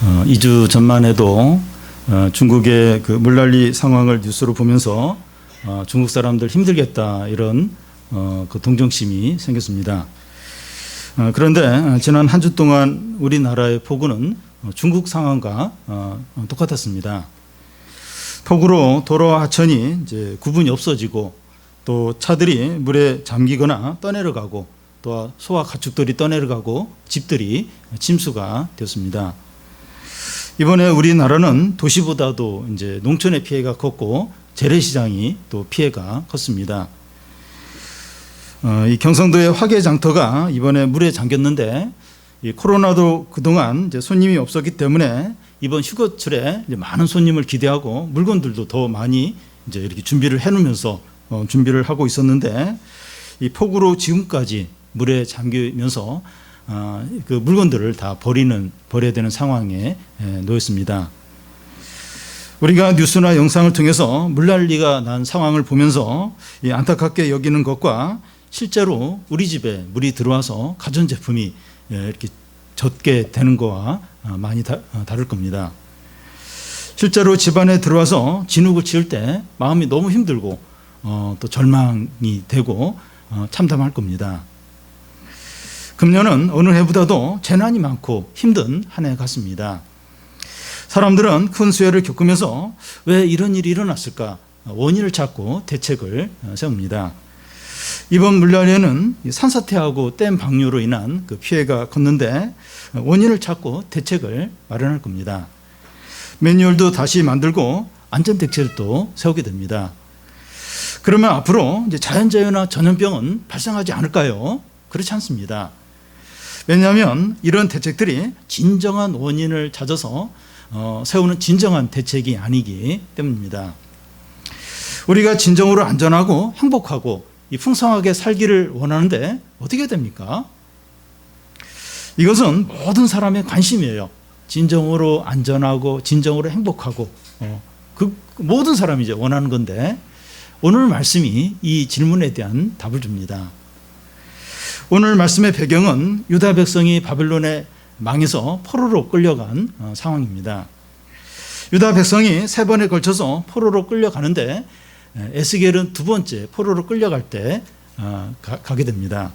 2주 전만 해도 중국의 그 물난리 상황을 뉴스로 보면서 중국 사람들 힘들겠다 이런 그 동정심이 생겼습니다. 그런데 지난 한 주 동안 우리나라의 폭우는 중국 상황과 똑같았습니다. 폭우로 도로와 하천이 이제 구분이 없어지고 또 차들이 물에 잠기거나 떠내려가고 또 소와 가축들이 떠내려가고 집들이 침수가 되었습니다. 이번에 우리나라는 도시보다도 이제 농촌의 피해가 컸고 재래시장이 또 피해가 컸습니다. 이 경상도의 화개장터가 이번에 물에 잠겼는데 이 코로나도 그동안 이제 손님이 없었기 때문에 이번 휴거철에 이제 많은 손님을 기대하고 물건들도 더 많이 이제 이렇게 준비를 해놓으면서 준비를 하고 있었는데 이 폭우로 지금까지 물에 잠기면서 그 물건들을 다 버려야 되는 상황에 놓였습니다. 우리가 뉴스나 영상을 통해서 물난리가 난 상황을 보면서 안타깝게 여기는 것과 실제로 우리 집에 물이 들어와서 가전제품이 이렇게 젖게 되는 거와 많이 다를 겁니다. 실제로 집안에 들어와서 진흙을 치울 때 마음이 너무 힘들고 또 절망이 되고 참담할 겁니다. 금년은 어느 해보다도 재난이 많고 힘든 한 해 같습니다. 사람들은 큰 수해를 겪으면서 왜 이런 일이 일어났을까 원인을 찾고 대책을 세웁니다. 이번 물난리에는 산사태하고 댐 방류로 인한 그 피해가 컸는데 원인을 찾고 대책을 마련할 겁니다. 매뉴얼도 다시 만들고 안전대책도 세우게 됩니다. 그러면 앞으로 이제 자연재해나 전염병은 발생하지 않을까요? 그렇지 않습니다. 왜냐하면 이런 대책들이 진정한 원인을 찾아서 세우는 진정한 대책이 아니기 때문입니다. 우리가 진정으로 안전하고 행복하고 풍성하게 살기를 원하는데 어떻게 됩니까? 이것은 모든 사람의 관심이에요. 진정으로 안전하고 진정으로 행복하고 그 모든 사람이 이제 원하는 건데 오늘 말씀이 이 질문에 대한 답을 줍니다. 오늘 말씀의 배경은 유다 백성이 바벨론에 망해서 포로로 끌려간 상황입니다. 유다 백성이 3번에 걸쳐서 포로로 끌려가는데 에스겔은 2번째 포로로 끌려갈 때 가게 됩니다.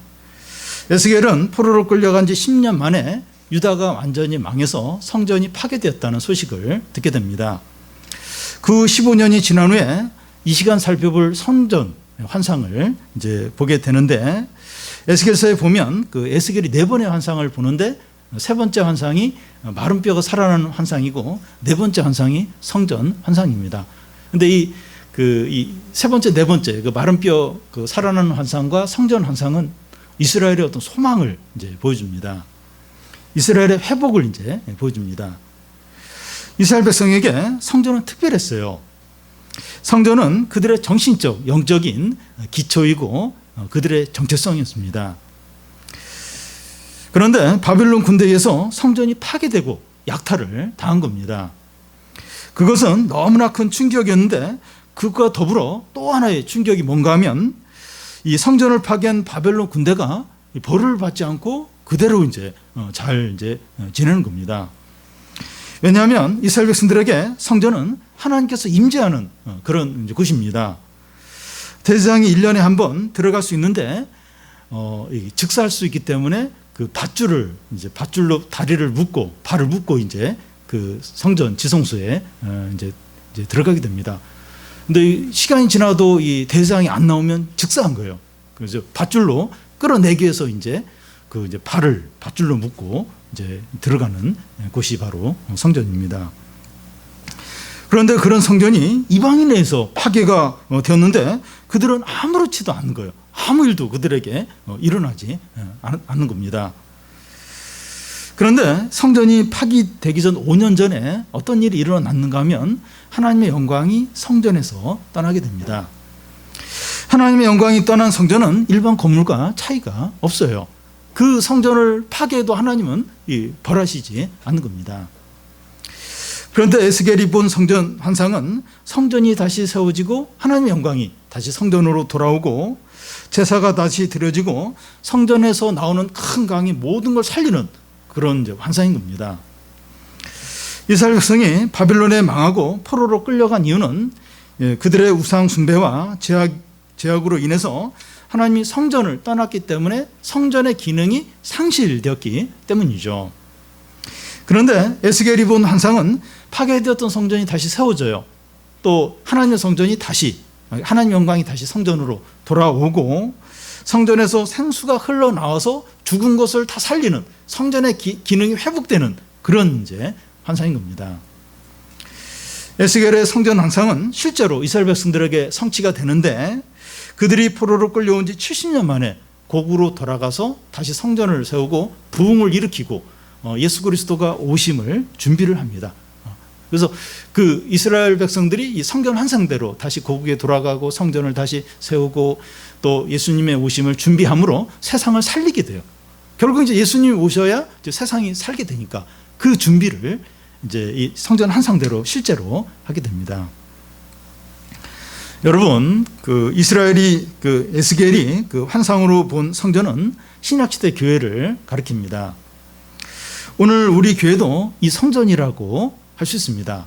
에스겔은 포로로 끌려간 지 10년 만에 유다가 완전히 망해서 성전이 파괴되었다는 소식을 듣게 됩니다. 그 15년이 지난 후에 이 시간 살펴볼 성전 환상을 이제 보게 되는데 에스겔서에 보면 그 에스겔이 4번의 환상을 보는데 3번째 환상이 마른 뼈가 살아나는 환상이고 4번째 환상이 성전 환상입니다. 근데 이 3번째, 4번째 그 마른 뼈 그 살아나는 환상과 성전 환상은 이스라엘의 어떤 소망을 이제 보여줍니다. 이스라엘의 회복을 이제 보여줍니다. 이스라엘 백성에게 성전은 특별했어요. 성전은 그들의 정신적, 영적인 기초이고 그들의 정체성이었습니다. 그런데 바벨론 군대에서 성전이 파괴되고 약탈을 당한 겁니다. 그것은 너무나 큰 충격이었는데 그것과 더불어 또 하나의 충격이 뭔가 하면 이 성전을 파괴한 바벨론 군대가 벌을 받지 않고 그대로 이제 잘 지내는 겁니다. 왜냐하면 이스라엘 백성들에게 성전은 하나님께서 임재하는 그런 곳입니다. 대제사장이 1년에 한 번 들어갈 수 있는데 즉사할 수 있기 때문에 그 밧줄로 다리를 묶고 발을 묶고 이제 그 성전 지성소에 이제 들어가게 됩니다. 근데 시간이 지나도 이 대제사장이 안 나오면 즉사한 거예요. 그래서 밧줄로 끌어내기 위해서 이제 발을 밧줄로 묶고 이제 들어가는 곳이 바로 성전입니다. 그런데 그런 성전이 이방인에서 파괴가 되었는데 그들은 아무렇지도 않은 거예요. 아무 일도 그들에게 일어나지 않는 겁니다. 그런데 성전이 파괴되기 전 5년 전에 어떤 일이 일어났는가 하면 하나님의 영광이 성전에서 떠나게 됩니다. 하나님의 영광이 떠난 성전은 일반 건물과 차이가 없어요. 그 성전을 파괴해도 하나님은 벌하시지 않는 겁니다. 그런데 에스겔이 본 성전 환상은 성전이 다시 세워지고 하나님의 영광이 다시 성전으로 돌아오고 제사가 다시 드려지고 성전에서 나오는 큰 강이 모든 걸 살리는 그런 환상인 겁니다. 이스라엘 백성이 바벨론에 망하고 포로로 끌려간 이유는 그들의 우상 숭배와 제약으로 인해서 하나님이 성전을 떠났기 때문에 성전의 기능이 상실되었기 때문이죠. 그런데 에스겔이 본 환상은 파괴되었던 성전이 다시 세워져요. 또 하나님의 성전이 다시, 하나님 영광이 다시 성전으로 돌아오고 성전에서 생수가 흘러나와서 죽은 것을 다 살리는 성전의 기능이 회복되는 그런 이제 환상인 겁니다. 에스겔의 성전 환상은 실제로 이스라엘 백성들에게 성취가 되는데 그들이 포로로 끌려온 지 70년 만에 고국으로 돌아가서 다시 성전을 세우고 부흥을 일으키고 예수 그리스도가 오심을 준비를 합니다. 그래서 그 이스라엘 백성들이 이 성전 환상대로 다시 고국에 돌아가고 성전을 다시 세우고 또 예수님의 오심을 준비함으로 세상을 살리게 돼요. 결국 이제 예수님이 오셔야 이제 세상이 살게 되니까 그 준비를 이제 이 성전 환상대로 실제로 하게 됩니다. 여러분, 그 이스라엘이 그 에스겔이 그 환상으로 본 성전은 신약시대 교회를 가리킵니다. 오늘 우리 교회도 이 성전이라고 할 수 있습니다.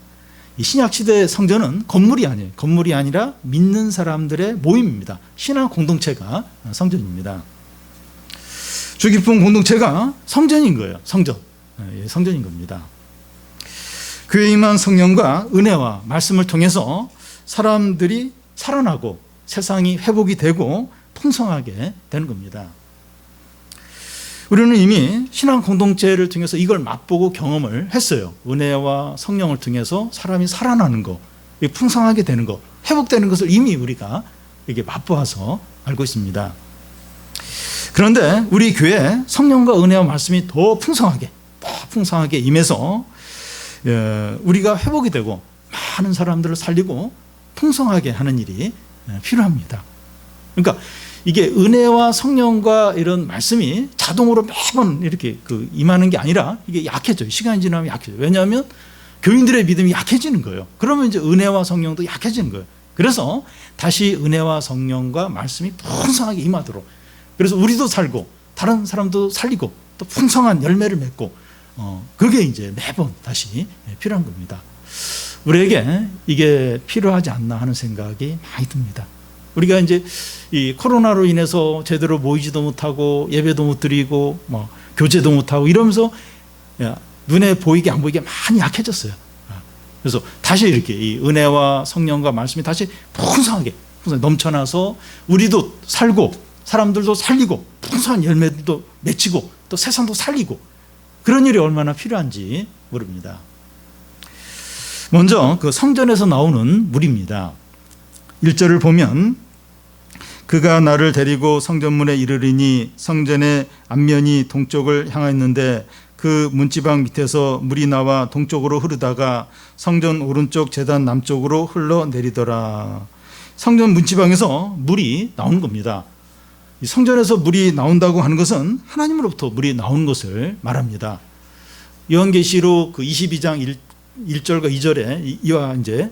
이 신약시대 성전은 건물이 아니에요. 건물이 아니라 믿는 사람들의 모임입니다. 신앙 공동체가 성전입니다. 주 깊은 공동체가 성전인 거예요. 성전. 성전인 겁니다. 교회에 임한 성령과 은혜와 말씀을 통해서 사람들이 살아나고 세상이 회복이 되고 풍성하게 되는 겁니다. 우리는 이미 신앙 공동체를 통해서 이걸 맛보고 경험을 했어요. 은혜와 성령을 통해서 사람이 살아나는 거, 풍성하게 되는 거, 회복되는 것을 이미 우리가 이게 맛보아서 알고 있습니다. 그런데 우리 교회에 성령과 은혜와 말씀이 더 풍성하게 임해서 우리가 회복이 되고 많은 사람들을 살리고 풍성하게 하는 일이 필요합니다. 그러니까 이게 은혜와 성령과 이런 말씀이 자동으로 매번 이렇게 임하는 게 아니라 이게 약해져요. 시간이 지나면 약해져요. 왜냐하면 교인들의 믿음이 약해지는 거예요. 그러면 이제 은혜와 성령도 약해지는 거예요. 그래서 다시 은혜와 성령과 말씀이 풍성하게 임하도록, 그래서 우리도 살고 다른 사람도 살리고 또 풍성한 열매를 맺고 그게 이제 매번 다시 필요한 겁니다. 우리에게 이게 필요하지 않나 하는 생각이 많이 듭니다. 우리가 이제 이 코로나로 인해서 제대로 모이지도 못하고 예배도 못 드리고 교제도 못하고 이러면서 눈에 보이게 안 보이게 많이 약해졌어요. 그래서 다시 이렇게 이 은혜와 성령과 말씀이 다시 풍성하게 넘쳐나서 우리도 살고 사람들도 살리고 풍성한 열매도 맺히고 또 세상도 살리고 그런 일이 얼마나 필요한지 모릅니다. 먼저 그 성전에서 나오는 물입니다. 1절을 보면 그가 나를 데리고 성전문에 이르리니 성전의 앞면이 동쪽을 향하였는데 그 문지방 밑에서 물이 나와 동쪽으로 흐르다가 성전 오른쪽 제단 남쪽으로 흘러내리더라. 성전 문지방에서 물이 나오는 겁니다. 이 성전에서 물이 나온다고 하는 것은 하나님으로부터 물이 나오는 것을 말합니다. 요한계시록 그 22장 1절과 2절에 이와 이제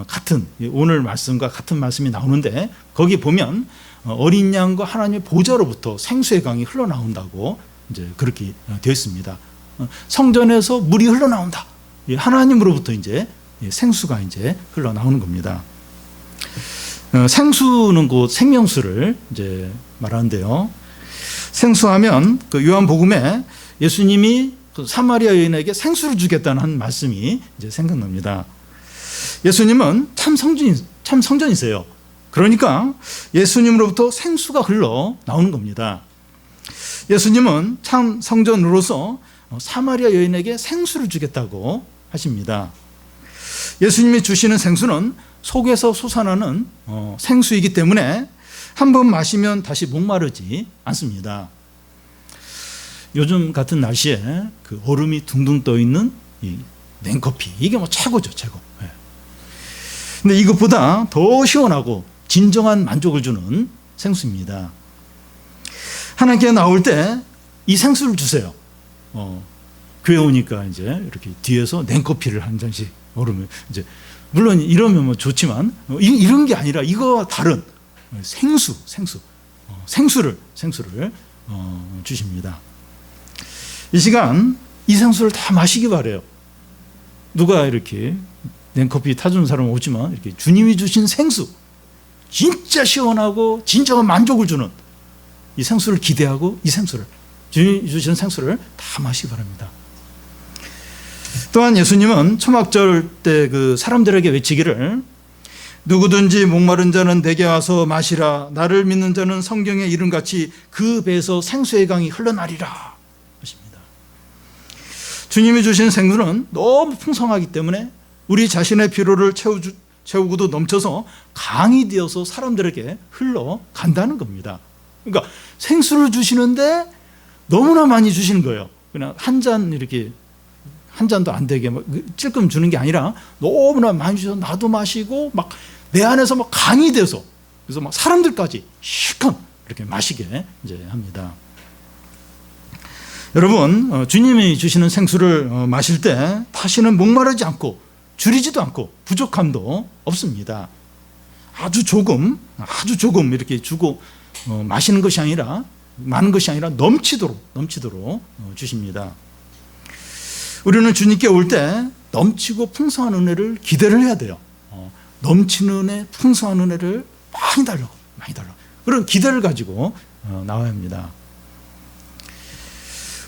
같은 오늘 말씀과 같은 말씀이 나오는데 거기 보면 어린 양과 하나님의 보좌로부터 생수의 강이 흘러나온다고 이제 그렇게 되어 있습니다. 성전에서 물이 흘러나온다. 하나님으로부터 이제 생수가 이제 흘러나오는 겁니다. 생수는 곧 생명수를 이제 말하는데요. 생수하면 그 요한복음에 예수님이 그 사마리아 여인에게 생수를 주겠다는 한 말씀이 이제 생각납니다. 예수님은 참 성전이세요. 그러니까 예수님으로부터 생수가 흘러 나오는 겁니다. 예수님은 참 성전으로서 사마리아 여인에게 생수를 주겠다고 하십니다. 예수님이 주시는 생수는 속에서 솟아나는 생수이기 때문에 한 번 마시면 다시 목마르지 않습니다. 요즘 같은 날씨에 그 얼음이 둥둥 떠 있는 이 냉커피, 이게 뭐 최고죠, 최고. 근데 이것보다 더 시원하고 진정한 만족을 주는 생수입니다. 하나님께 나올 때 이 생수를 주세요. 교회 오니까 이제 이렇게 뒤에서 냉커피를 한 잔씩 얼음을 이제 물론 이러면 뭐 좋지만 이런 게 아니라 이거와 다른 생수를 주십니다. 이 시간 이 생수를 다 마시기 바래요. 누가 이렇게 냉커피 타주는 사람은 오지만 이렇게 주님이 주신 생수, 진짜 시원하고 진정한 만족을 주는 이 생수를 기대하고 이 생수를, 주님이 주시는 생수를 다 마시기 바랍니다. 또한 예수님은 초막절 때 그 사람들에게 외치기를 누구든지 목마른 자는 내게 와서 마시라. 나를 믿는 자는 성경의 이름같이 그 배에서 생수의 강이 흘러나리라 하십니다. 주님이 주신 생수는 너무 풍성하기 때문에 우리 자신의 피로를 채우고도 넘쳐서 강이 되어서 사람들에게 흘러간다는 겁니다. 그러니까 생수를 주시는데 너무나 많이 주시는 거예요. 그냥 한 잔 이렇게 한 잔도 안 되게 막 찔끔 주는 게 아니라 너무나 많이 주셔서 나도 마시고 막 내 안에서 막 강이 돼서, 그래서 막 사람들까지 실컷 이렇게 마시게 이제 합니다. 여러분, 주님이 주시는 생수를 마실 때 다시는 목마르지 않고 줄이지도 않고 부족함도 없습니다. 아주 조금 이렇게 주고 마시는 것이 아니라, 많은 것이 아니라 넘치도록 주십니다. 우리는 주님께 올 때 넘치고 풍성한 은혜를 기대를 해야 돼요. 넘치는 은혜, 풍성한 은혜를 많이 달라고 그런 기대를 가지고 나와야 합니다.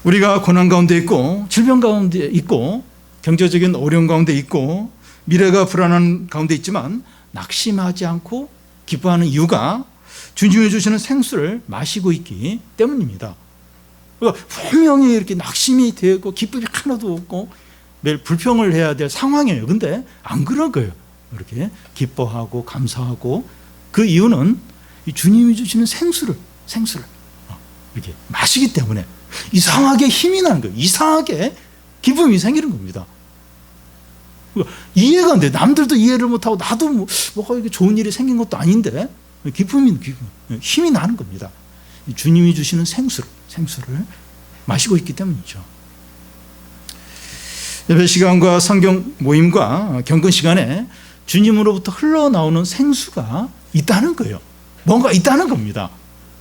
우리가 고난 가운데 있고 질병 가운데 있고 경제적인 어려움 가운데 있고 미래가 불안한 가운데 있지만 낙심하지 않고 기뻐하는 이유가 주님이 주시는 생수를 마시고 있기 때문입니다. 그러니까 분명히 이렇게 낙심이 되고 기쁨이 하나도 없고 매일 불평을 해야 될 상황이에요. 근데 안 그런 거예요. 이렇게 기뻐하고 감사하고, 그 이유는 이 주님이 주시는 생수를 이렇게 마시기 때문에 이상하게 힘이 나는 거예요. 이상하게 기쁨이 생기는 겁니다. 이해가 안 돼. 남들도 이해를 못하고 나도 뭐가 이게 좋은 일이 생긴 것도 아닌데 힘이 나는 겁니다. 주님이 주시는 생수를 마시고 있기 때문이죠. 예배 시간과 성경 모임과 경건 시간에 주님으로부터 흘러나오는 생수가 있다는 거예요. 뭔가 있다는 겁니다.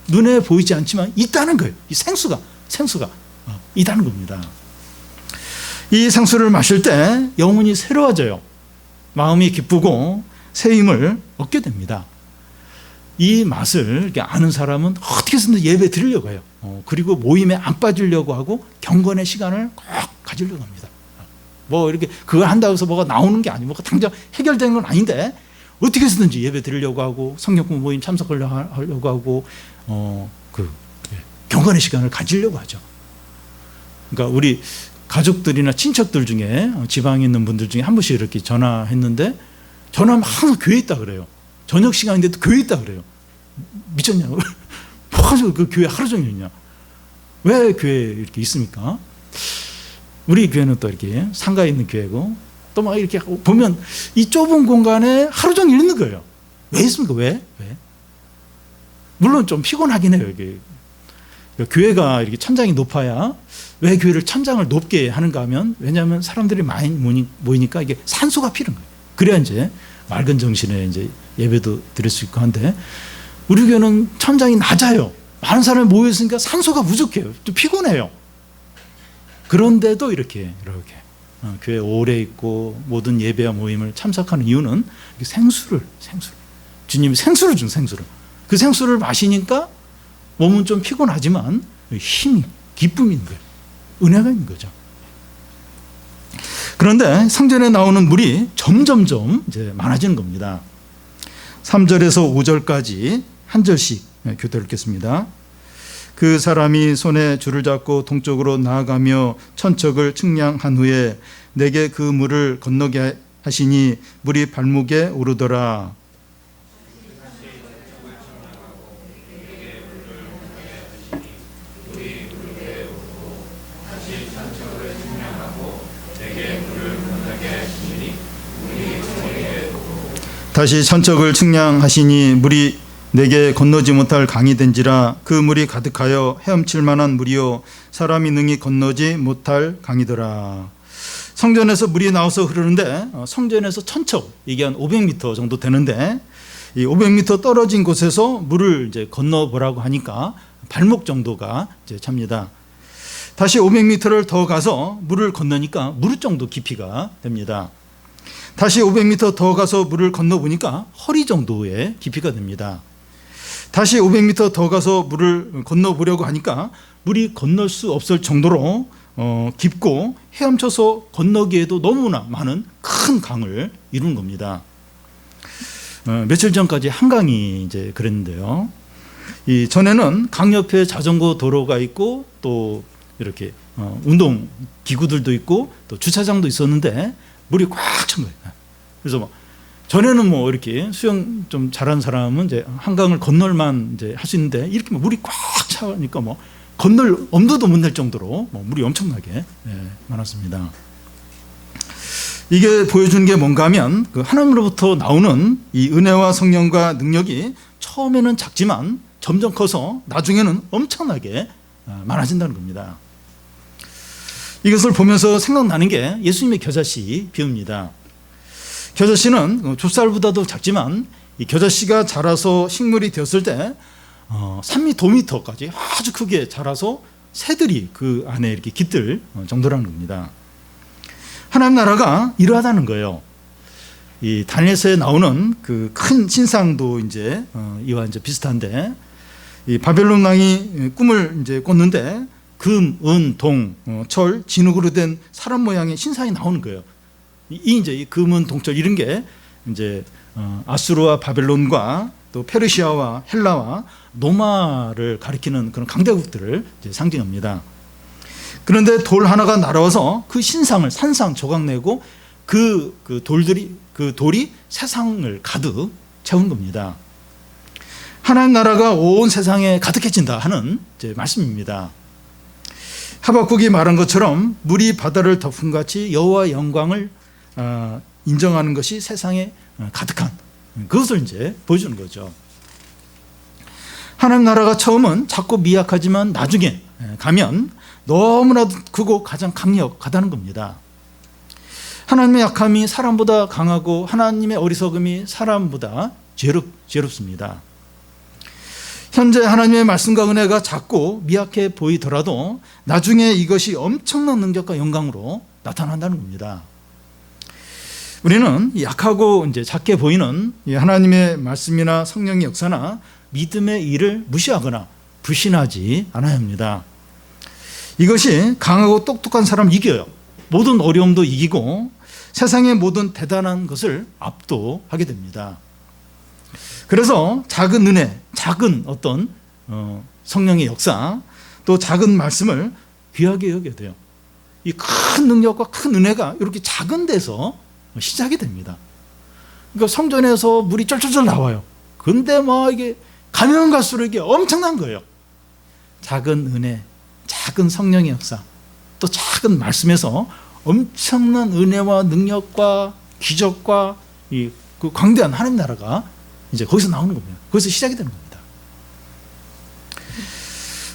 눈에 보이지 않지만 있다는 거예요. 이 생수가 있다는 겁니다. 이 생수를 마실 때 영혼이 새로워져요. 마음이 기쁘고 새 힘을 얻게 됩니다. 이 맛을 이렇게 아는 사람은 어떻게 해서든 예배 드리려고 해요. 그리고 모임에 안 빠지려고 하고 경건의 시간을 꼭 가지려고 합니다. 뭐 이렇게 그걸 한다고 해서 뭐가 나오는 게 아니고 뭐가 당장 해결되는 건 아닌데 어떻게 해서든지 예배 드리려고 하고 성경 공부 모임 참석하려고 하고 경건의 시간을 가지려고 하죠. 그러니까 우리 가족들이나 친척들 중에 지방에 있는 분들 중에 한 번씩 이렇게 전화했는데 전화하면 항상 교회에 있다 그래요. 저녁 시간인데도 교회에 있다 그래요. 미쳤냐고. 뭐 가지고 그 교회 하루 종일 있냐. 왜 교회에 이렇게 있습니까? 우리 교회는 또 이렇게 상가에 있는 교회고 또 막 이렇게 보면 이 좁은 공간에 하루 종일 있는 거예요. 왜 있습니까? 왜? 물론 좀 피곤하긴 해요. 이게. 교회가 이렇게 천장이 높아야, 왜 교회를 천장을 높게 하는가 하면, 왜냐하면 사람들이 많이 모이니까 이게 산소가 필요한 거예요. 그래야 이제 맑은 정신에 이제 예배도 드릴 수 있고 한데, 우리 교회는 천장이 낮아요. 많은 사람이 모여 있으니까 산소가 부족해요. 좀 피곤해요. 그런데도 이렇게 교회 오래 있고 모든 예배와 모임을 참석하는 이유는 주님이 생수를 준 생수를, 그 생수를 마시니까 몸은 좀 피곤하지만 힘이, 기쁨이 있는 거예요. 은혜가 있는 거죠. 그런데 성전에 나오는 물이 점점점 이제 많아지는 겁니다. 3절에서 5절까지 한 절씩 교대를 읽겠습니다. 그 사람이 손에 줄을 잡고 동쪽으로 나아가며 천척을 측량한 후에 내게 그 물을 건너게 하시니 물이 발목에 오르더라. 다시 천척을 측량하시니 물이 내게 건너지 못할 강이 된지라. 그 물이 가득하여 헤엄칠 만한 물이요 사람이 능히 건너지 못할 강이더라. 성전에서 물이 나와서 흐르는데, 성전에서 천척, 이게 한 500m 정도 되는데, 이 500m 떨어진 곳에서 물을 이제 건너보라고 하니까 발목 정도가 이제 찹니다. 다시 500m를 더 가서 물을 건너니까 무릎 정도 깊이가 됩니다. 다시 500m 더 가서 물을 건너보니까 허리 정도의 깊이가 됩니다. 다시 500m 더 가서 물을 건너보려고 하니까 물이 건널 수 없을 정도로 깊고 헤엄쳐서 건너기에도 너무나 많은 큰 강을 이루는 겁니다. 며칠 전까지 한강이 이제 그랬는데요. 이 전에는 강 옆에 자전거 도로가 있고 또 이렇게 운동 기구들도 있고 또 주차장도 있었는데 물이 꽉 찬 거예요. 그래서 뭐 전에는 뭐 이렇게 수영 좀 잘하는 사람은 이제 한강을 건널만 이제 할 수 있는데 이렇게 뭐 물이 꽉 차니까 뭐 건널 엄두도 못 낼 정도로 뭐 물이 엄청나게 많았습니다. 이게 보여주는 게 뭔가 하면 그 하나님으로부터 나오는 이 은혜와 성령과 능력이 처음에는 작지만 점점 커서 나중에는 엄청나게 많아진다는 겁니다. 이것을 보면서 생각나는 게 예수님의 겨자씨 비유입니다. 겨자씨는 좁쌀보다도 작지만 이 겨자씨가 자라서 식물이 되었을 때 3m, 5m까지 아주 크게 자라서 새들이 그 안에 이렇게 깃들 정도라는 겁니다. 하나님 나라가 이러하다는 거예요. 이 다니엘서에 나오는 그 큰 신상도 이제 이와 이제 비슷한데 이 바벨론 왕이 꿈을 이제 꿨는데 금, 은, 동, 철, 진흙으로 된 사람 모양의 신상이 나오는 거예요. 이제 이 금은 동철 이런 게 이제 아수르와 바벨론과 또 페르시아와 헬라와 로마를 가리키는 그런 강대국들을 이제 상징합니다. 그런데 돌 하나가 날아와서 그 신상을 산상 조각내고 그 돌이 세상을 가득 채운 겁니다. 하나님 나라가 온 세상에 가득해진다 하는 이제 말씀입니다. 하박국이 말한 것처럼 물이 바다를 덮은 같이 여호와의 영광을 인정하는 것이 세상에 가득한 그것을 이제 보여주는 거죠. 하나님 나라가 처음은 작고 미약하지만 나중에 가면 너무나도 크고 가장 강력하다는 겁니다. 하나님의 약함이 사람보다 강하고 하나님의 어리석음이 사람보다 죄롭습니다. 현재 하나님의 말씀과 은혜가 작고 미약해 보이더라도 나중에 이것이 엄청난 능력과 영광으로 나타난다는 겁니다. 우리는 약하고 이제 작게 보이는 하나님의 말씀이나 성령의 역사나 믿음의 일을 무시하거나 불신하지 않아야 합니다. 이것이 강하고 똑똑한 사람을 이겨요. 모든 어려움도 이기고 세상의 모든 대단한 것을 압도하게 됩니다. 그래서 작은 은혜, 작은 어떤 성령의 역사, 또 작은 말씀을 귀하게 여겨야 돼요. 이 큰 능력과 큰 은혜가 이렇게 작은 데서 시작이 됩니다. 그러니까 성전에서 물이 쫄쫄쫄 나와요. 근데 뭐 이게 가면 갈수록 이게 엄청난 거예요. 작은 은혜, 작은 성령의 역사, 또 작은 말씀에서 엄청난 은혜와 능력과 기적과 그 광대한 하나님 나라가 이제 거기서 나오는 겁니다. 거기서 시작이 되는 겁니다.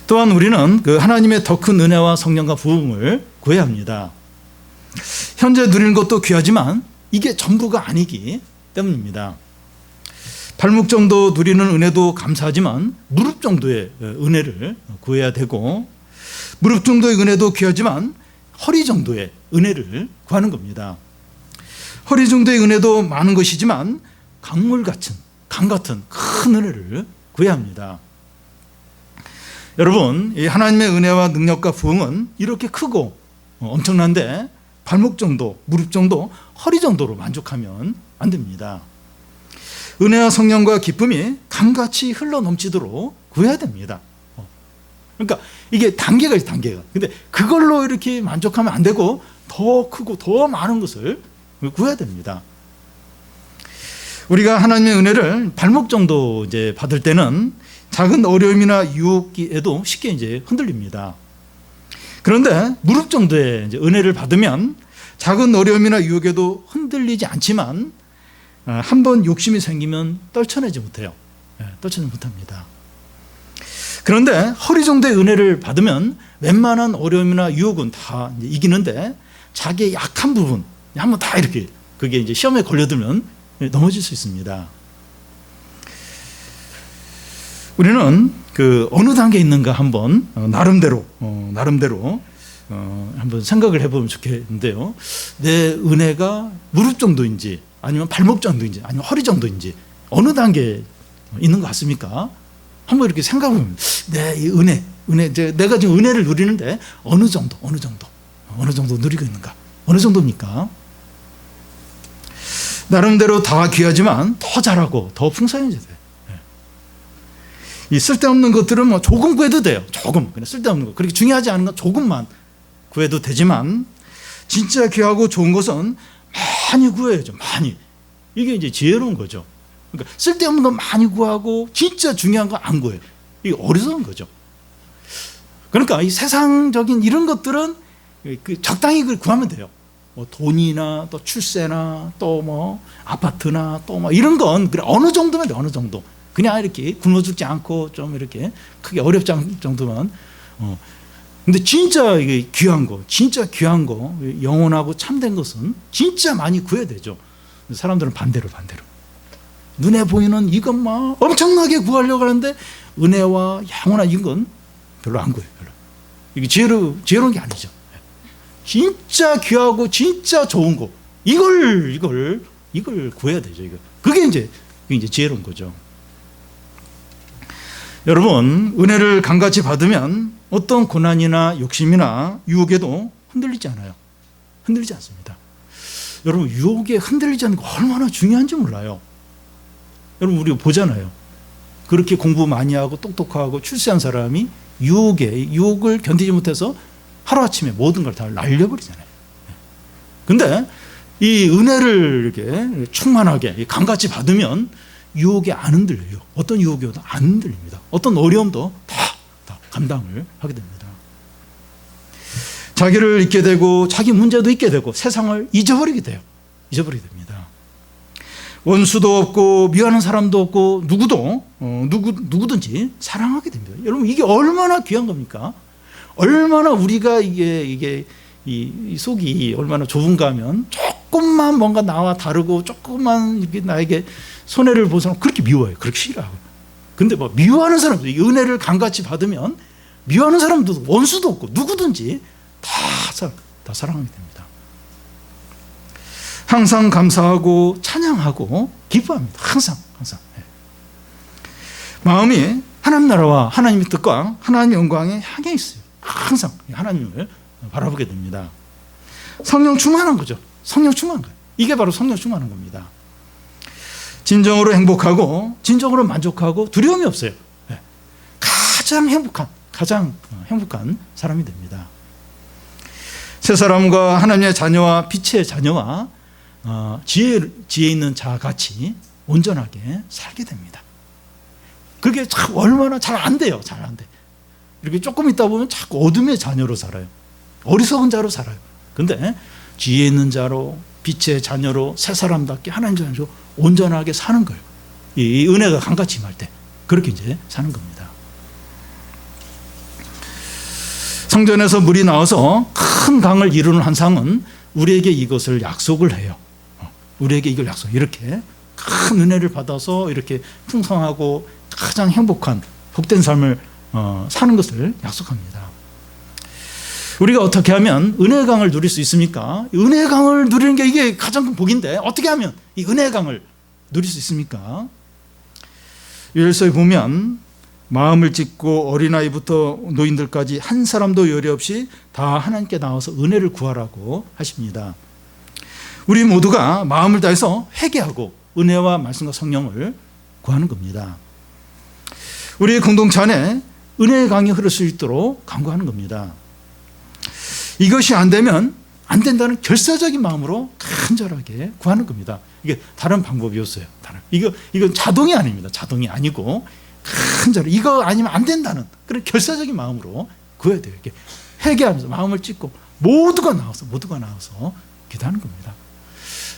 또한 우리는 그 하나님의 더 큰 은혜와 성령과 부흥을 구해야 합니다. 현재 누리는 것도 귀하지만 이게 전부가 아니기 때문입니다. 발목 정도 누리는 은혜도 감사하지만 무릎 정도의 은혜를 구해야 되고 무릎 정도의 은혜도 귀하지만 허리 정도의 은혜를 구하는 겁니다. 허리 정도의 은혜도 많은 것이지만 강 같은 큰 은혜를 구해야 합니다. 여러분, 이 하나님의 은혜와 능력과 부흥은 이렇게 크고 엄청난데 발목 정도, 무릎 정도, 허리 정도로 만족하면 안 됩니다. 은혜와 성령과 기쁨이 강같이 흘러넘치도록 구해야 됩니다. 그러니까 이게 단계가 있어요, 단계가. 근데 그걸로 이렇게 만족하면 안 되고 더 크고 더 많은 것을 구해야 됩니다. 우리가 하나님의 은혜를 발목 정도 이제 받을 때는 작은 어려움이나 유혹에도 쉽게 이제 흔들립니다. 그런데 무릎 정도의 이제 은혜를 받으면 작은 어려움이나 유혹에도 흔들리지 않지만 한번 욕심이 생기면 떨쳐내지 못해요. 떨쳐내지 못합니다. 그런데 허리 정도의 은혜를 받으면 웬만한 어려움이나 유혹은 다 이제 이기는데 자기의 약한 부분 한번 다 이렇게 그게 이제 시험에 걸려들면 넘어질 수 있습니다. 우리는 그 어느 단계에 있는가 한번 나름대로 한번 생각을 해보면 좋겠는데요. 내 은혜가 무릎 정도인지 아니면 발목 정도인지 아니면 허리 정도인지 어느 단계에 있는 것 같습니까? 한번 이렇게 생각해보면 내 이 은혜 내가 지금 은혜를 누리는데 어느 정도 누리고 있는가? 어느 정도입니까? 나름대로 다 귀하지만 더 잘하고 더 풍성해져야 돼요. 이 쓸데없는 것들은 뭐 조금 구해도 돼요. 조금. 그냥 쓸데없는 거. 그렇게 중요하지 않은 건 조금만 구해도 되지만 진짜 귀하고 좋은 것은 많이 구해야죠. 많이. 이게 이제 지혜로운 거죠. 그러니까 쓸데없는 거 많이 구하고 진짜 중요한 거 안 구해요. 이게 어리석은 거죠. 그러니까 이 세상적인 이런 것들은 적당히 구하면 돼요. 뭐 돈이나 또 출세나 또 뭐 아파트나 또 뭐 이런 건 그래 어느 정도면 돼. 어느 정도. 그냥 이렇게 굶어 죽지 않고 좀 이렇게 크게 어렵지 않을 정도만. 근데 진짜 이게 귀한 거, 영원하고 참된 것은 진짜 많이 구해야 되죠. 사람들은 반대로. 눈에 보이는 이것만 엄청나게 구하려고 하는데 은혜와 영원한 이건 별로 안 구해요. 별로. 이게 지혜로운 게 아니죠. 진짜 귀하고 진짜 좋은 거 이걸 구해야 되죠. 그게 이제 지혜로운 거죠. 여러분, 은혜를 강같이 받으면 어떤 고난이나 욕심이나 유혹에도 흔들리지 않아요. 흔들리지 않습니다. 여러분, 유혹에 흔들리지 않는 거 얼마나 중요한지 몰라요. 여러분, 우리가 보잖아요. 그렇게 공부 많이 하고 똑똑하고 출세한 사람이 유혹을 견디지 못해서 하루아침에 모든 걸 다 날려버리잖아요. 근데 이 은혜를 이렇게 충만하게 강같이 받으면 유혹에 안 흔들려요. 어떤 유혹이 오도 안 흔들립니다. 어떤 어려움도 다 감당을 하게 됩니다. 자기를 잊게 되고 자기 문제도 잊게 되고 세상을 잊어버리게 돼요. 잊어버리게 됩니다. 원수도 없고 미워하는 사람도 없고 누구든지 사랑하게 됩니다. 여러분, 이게 얼마나 귀한 겁니까? 얼마나 우리가 이 속이 얼마나 좁은가 하면 조금만 뭔가 나와 다르고 조금만 이게 나에게 손해를 본 사람 그렇게 미워해요. 그렇게 싫어하고. 근데 뭐 미워하는 사람도 은혜를 강같이 받으면 미워하는 사람도 원수도 없고 누구든지 다 사랑하게 됩니다. 항상 감사하고 찬양하고 기뻐합니다. 항상. 마음이 하나님 나라와 하나님의 뜻과 하나님의 영광에 향해 있어요. 항상 하나님을 바라보게 됩니다. 성령 충만한 거죠. 성령 충만한 거예요. 이게 바로 성령 충만한 겁니다. 진정으로 행복하고 진정으로 만족하고 두려움이 없어요. 가장 행복한 사람이 됩니다. 새 사람과 하나님의 자녀와 빛의 자녀와 지혜 있는 자같이 온전하게 살게 됩니다. 그게 참 얼마나 잘 안 돼요. 잘 안 돼. 이렇게 조금 있다 보면 자꾸 어둠의 자녀로 살아요. 어리석은 자로 살아요. 근데 지혜 있는 자로 빛의 자녀로 새 사람답게 하나님 자녀로 온전하게 사는 거예요. 이 은혜가 강같이 임할 때 그렇게 이제 사는 겁니다. 성전에서 물이 나와서 큰 강을 이루는 환상은 우리에게 이것을 약속을 해요. 우리에게 이걸 이렇게 큰 은혜를 받아서 이렇게 풍성하고 가장 행복한 복된 삶을 사는 것을 약속합니다. 우리가 어떻게 하면 은혜의 강을 누릴 수 있습니까? 은혜의 강을 누리는 게 이게 가장 큰 복인데 어떻게 하면 이 은혜의 강을 누릴 수 있습니까? 요엘서에 보면 마음을 찢고 어린아이부터 노인들까지 한 사람도 요리 없이 다 하나님께 나와서 은혜를 구하라고 하십니다. 우리 모두가 마음을 다해서 회개하고 은혜와 말씀과 성령을 구하는 겁니다. 우리의 공동체 안에 은혜의 강이 흐를 수 있도록 간구하는 겁니다. 이것이 안 되면 안 된다는 결사적인 마음으로 간절하게 구하는 겁니다. 이게 다른 방법이 없어요. 이건 자동이 아닙니다. 자동이 아니고 간절히 이거 아니면 안 된다는 그런 결사적인 마음으로 구해야 돼요. 이렇게 회개하면서 마음을 찢고 모두가 나와서 기도하는 겁니다.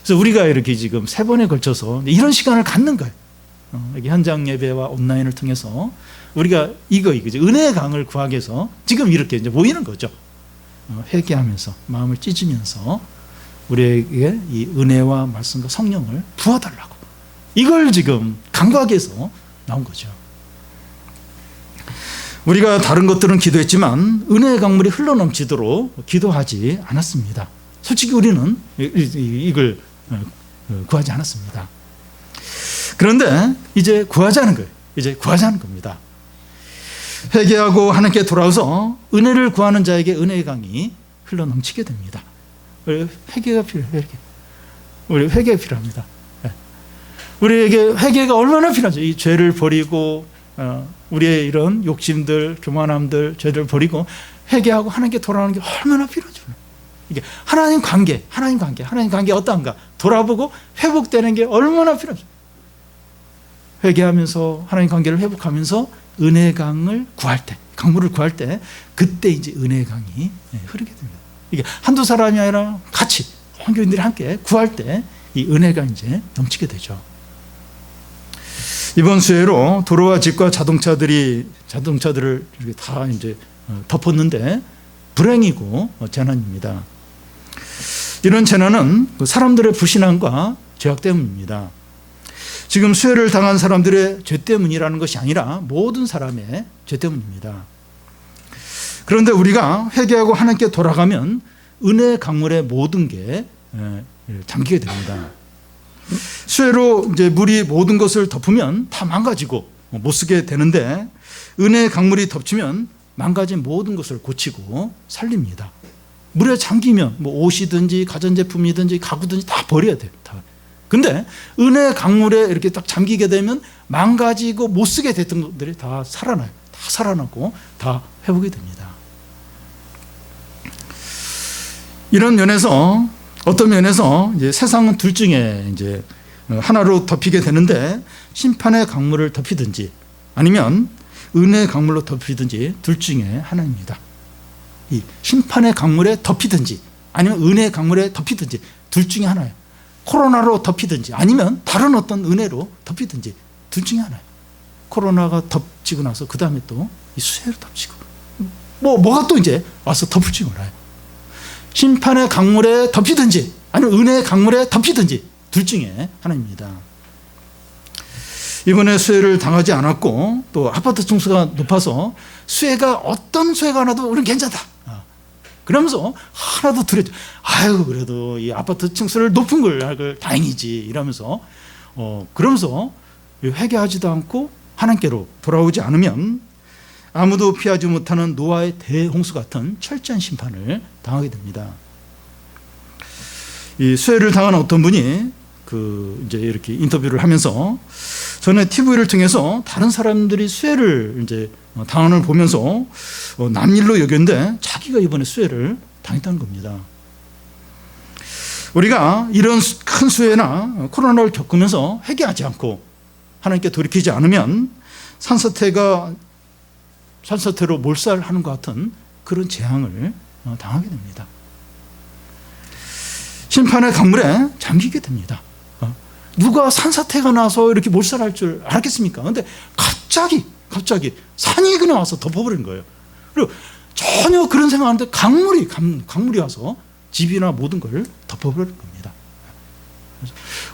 그래서 우리가 이렇게 지금 3번에 걸쳐서 이런 시간을 갖는 거예요. 이게 현장 예배와 온라인을 통해서 우리가 이거죠. 은혜의 강을 구하기 위해서 지금 이렇게 이제 모이는 거죠. 회개하면서 마음을 찢으면서 우리에게 이 은혜와 말씀과 성령을 부어달라고 이걸 지금 간구하기 위해서 나온 거죠. 우리가 다른 것들은 기도했지만 은혜의 강물이 흘러넘치도록 기도하지 않았습니다. 솔직히 우리는 이걸 구하지 않았습니다. 그런데 이제 구하자는 거예요. 이제 구하자는 겁니다. 회개하고 하나님께 돌아와서 은혜를 구하는 자에게 은혜의 강이 흘러넘치게 됩니다. 회개가 필요해요. 우리 회개가 필요합니다. 우리에게 회개가 얼마나 필요하죠. 이 죄를 버리고 우리의 이런 욕심들, 교만함들, 죄를 버리고 회개하고 하나님께 돌아오는 게 얼마나 필요하죠. 이게 하나님 관계 어떠한가 돌아보고 회복되는 게 얼마나 필요하죠. 회개하면서 하나님 관계를 회복하면서 은혜의 강을 구할 때, 강물을 구할 때 그때 이제 은혜의 강이 흐르게 됩니다. 이게 한두 사람이 아니라 같이 교인들이 함께 구할 때 이 은혜가 이제 넘치게 되죠. 이번 수해로 도로와 집과 자동차들을 이렇게 다 이제 덮었는데 불행이고 재난입니다. 이런 재난은 사람들의 불신앙과 죄악 때문입니다. 지금 수해를 당한 사람들의 죄 때문이라는 것이 아니라 모든 사람의 죄 때문입니다. 그런데 우리가 회개하고 하나님께 돌아가면 은혜의 강물에 모든 게 잠기게 됩니다. 수해로 이제 물이 모든 것을 덮으면 다 망가지고 못 쓰게 되는데 은혜의 강물이 덮치면 망가진 모든 것을 고치고 살립니다. 물에 잠기면 뭐 옷이든지 가전제품이든지 가구든지 다 버려야 돼요. 다. 근데 은혜의 강물에 이렇게 딱 잠기게 되면 망가지고 못 쓰게 됐던 것들이 다 살아나요. 다 살아나고 다 회복이 됩니다. 이런 면에서 어떤 면에서 이제 세상은 둘 중에 이제 하나로 덮이게 되는데 심판의 강물을 덮이든지 아니면 은혜의 강물로 덮이든지 둘 중에 하나입니다. 이 심판의 강물에 덮이든지 아니면 은혜의 강물에 덮이든지 둘 중에 하나예요. 코로나로 덮이든지 아니면 다른 어떤 은혜로 덮이든지 둘 중에 하나예요. 코로나가 덮치고 나서 그 다음에 또 이 수해로 덮치고 뭐가 또 이제 와서 덮을지 몰라요. 심판의 강물에 덮이든지 아니면 은혜의 강물에 덮이든지 둘 중에 하나입니다. 이번에 수해를 당하지 않았고 또 아파트 층수가 높아서 수해가 어떤 수해가 나도 우리는 괜찮다. 그러면서 하나도 두렵죠. 아유 그래도 이 아파트 층수를 높은 걸 다행이지 이러면서 그러면서 회개하지도 않고 하나님께로 돌아오지 않으면 아무도 피하지 못하는 노아의 대홍수 같은 철저한 심판을 당하게 됩니다. 이 수해를 당한 어떤 분이 이제 이렇게 인터뷰를 하면서 전에 TV를 통해서 다른 사람들이 수해를 이제 당하는 걸 보면서 남일로 여겼는데 자기가 이번에 수해를 당했다는 겁니다. 우리가 이런 큰 수해나 코로나를 겪으면서 회개하지 않고 하나님께 돌이키지 않으면 산사태로 몰살하는 것 같은 그런 재앙을 당하게 됩니다. 심판의 강물에 잠기게 됩니다. 누가 산사태가 나서 이렇게 몰살할 줄 알았겠습니까? 그런데 갑자기 산이 그냥 와서 덮어버린 거예요. 그리고 전혀 그런 생각하는데 강물이 와서 집이나 모든 걸 덮어버린 겁니다.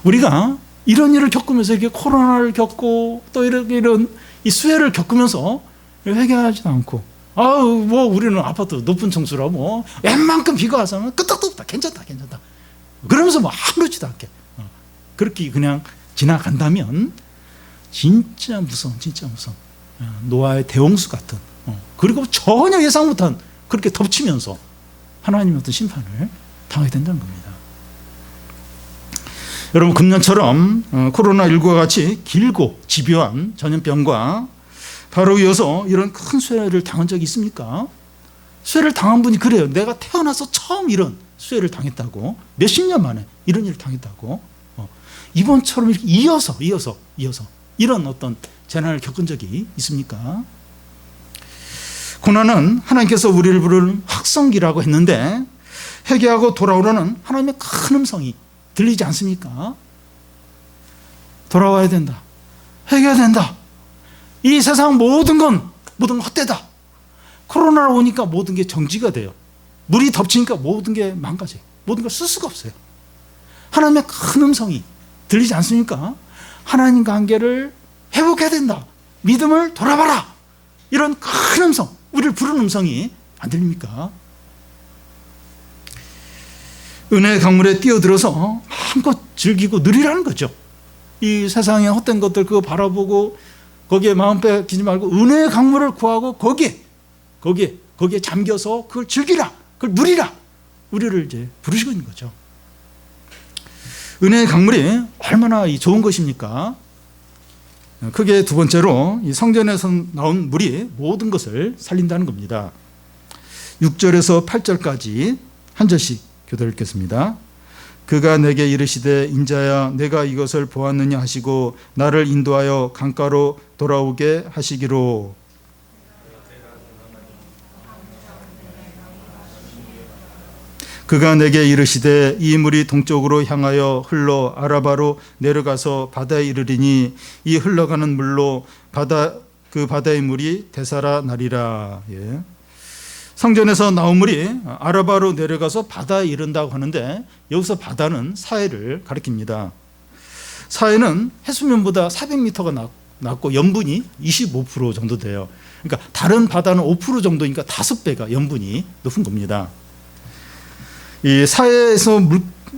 우리가 이런 일을 겪으면서 이렇게 코로나를 겪고 또 이런 이 수해를 겪으면서 회개하지도 않고 우리는 아파트 높은 층수라 웬만큼 비가 와서 끄떡도 없다 괜찮다 그러면서 아무렇지도 않게 그렇게 그냥 지나간다면 진짜 무서운 노아의 대홍수 같은 그리고 전혀 예상 못한 그렇게 덮치면서 하나님의 어떤 심판을 당하게 된다는 겁니다. 여러분 금년처럼 코로나19와 같이 길고 집요한 전염병과 바로 이어서 이런 큰 수해를 당한 적이 있습니까? 수해를 당한 분이 그래요. 내가 태어나서 처음 이런 수해를 당했다고 몇십 년 만에 이런 일을 당했다고 이번처럼 이렇게 이어서 이런 어떤 재난을 겪은 적이 있습니까? 고난은 하나님께서 우리를 부르는 확성기라고 했는데 회개하고 돌아오려는 하나님의 큰 음성이 들리지 않습니까? 돌아와야 된다. 회개해야 된다. 이 세상 모든 건 헛되다. 코로나가 오니까 모든 게 정지가 돼요. 물이 덮치니까 모든 게 망가져요. 모든 걸 쓸 수가 없어요. 하나님의 큰 음성이 들리지 않습니까? 하나님 관계를 회복해야 된다. 믿음을 돌아봐라. 이런 큰 음성, 우리를 부르는 음성이 안 들립니까? 은혜의 강물에 뛰어들어서 마음껏 즐기고 누리라는 거죠. 이 세상의 헛된 것들 그거 바라보고 거기에 마음 뺏기지 말고 은혜의 강물을 구하고 거기에 잠겨서 그걸 즐기라, 그걸 누리라, 우리를 이제 부르시고 있는 거죠. 은혜의 강물이 얼마나 좋은 것입니까? 크게 두 번째로 이 성전에서 나온 물이 모든 것을 살린다는 겁니다. 6절에서 8절까지 한 절씩 교독 읽겠습니다. 그가 내게 이르시되 인자야 내가 이것을 보았느냐 하시고 나를 인도하여 강가로 돌아오게 하시기로. 그가 내게 이르시되 이 물이 동쪽으로 향하여 흘러 아라바로 내려가서 바다에 이르리니 이 흘러가는 물로 그 바다의 물이 되살아 나리라. 예. 성전에서 나온 물이 아라바로 내려가서 바다에 이른다고 하는데 여기서 바다는 사해를 가리킵니다. 사해는 해수면보다 400m가 낮고 염분이 25% 정도 돼요. 그러니까 다른 바다는 5% 정도니까 5배가 염분이 높은 겁니다. 이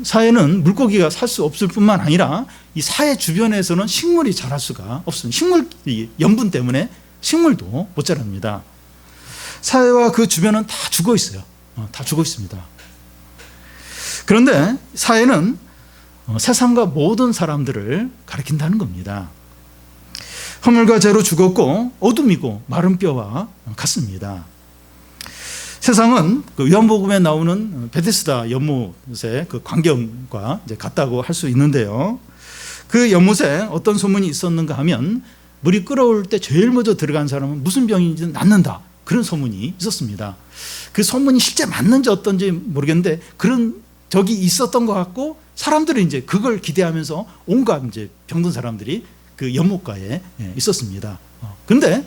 사해는 물고기가 살 수 없을 뿐만 아니라 이 사해 주변에서는 식물이 자랄 수가 없습니다. 염분 때문에 식물도 못 자랍니다. 사해와 그 주변은 다 죽어 있어요. 다 죽어 있습니다. 그런데 사해는 세상과 모든 사람들을 가리킨다는 겁니다. 허물과 죄로 죽었고 어둠이고 마른 뼈와 같습니다. 세상은 그 요한복음에 나오는 베데스다 연못의 그 광경과 이제 같다고 할 수 있는데요. 그 연못에 어떤 소문이 있었는가 하면 물이 끓어올 때 제일 먼저 들어간 사람은 무슨 병인지 낫는다, 그런 소문이 있었습니다. 그 소문이 실제 맞는지 어떤지 모르겠는데 그런 적이 있었던 것 같고 사람들이 이제 그걸 기대하면서 온갖 이제 병든 사람들이 그 연못가에 있었습니다. 근데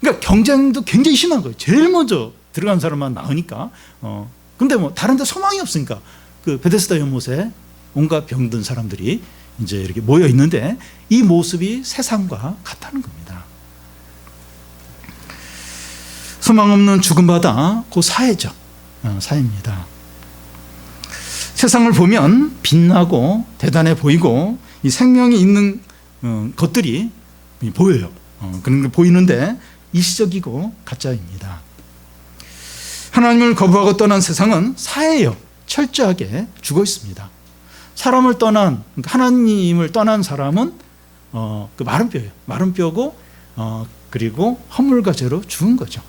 그러니까 경쟁도 굉장히 심한 거예요. 제일 먼저 들어간 사람만 나으니까. 근데 뭐 다른 데 소망이 없으니까 그 베데스다 연못에 온갖 병든 사람들이 이제 이렇게 모여 있는데 이 모습이 세상과 같다는 겁니다. 소망 없는 죽은 바다, 그 사해죠. 사해입니다. 세상을 보면 빛나고 대단해 보이고 이 생명이 있는 것들이 보여요. 그런 게 보이는데 일시적이고 가짜입니다. 하나님을 거부하고 떠난 세상은 사해예요. 철저하게 죽어 있습니다. 사람을 떠난, 하나님을 떠난 사람은 그 마른 뼈예요. 마른 뼈고 그리고 허물과 죄로 죽은 거죠.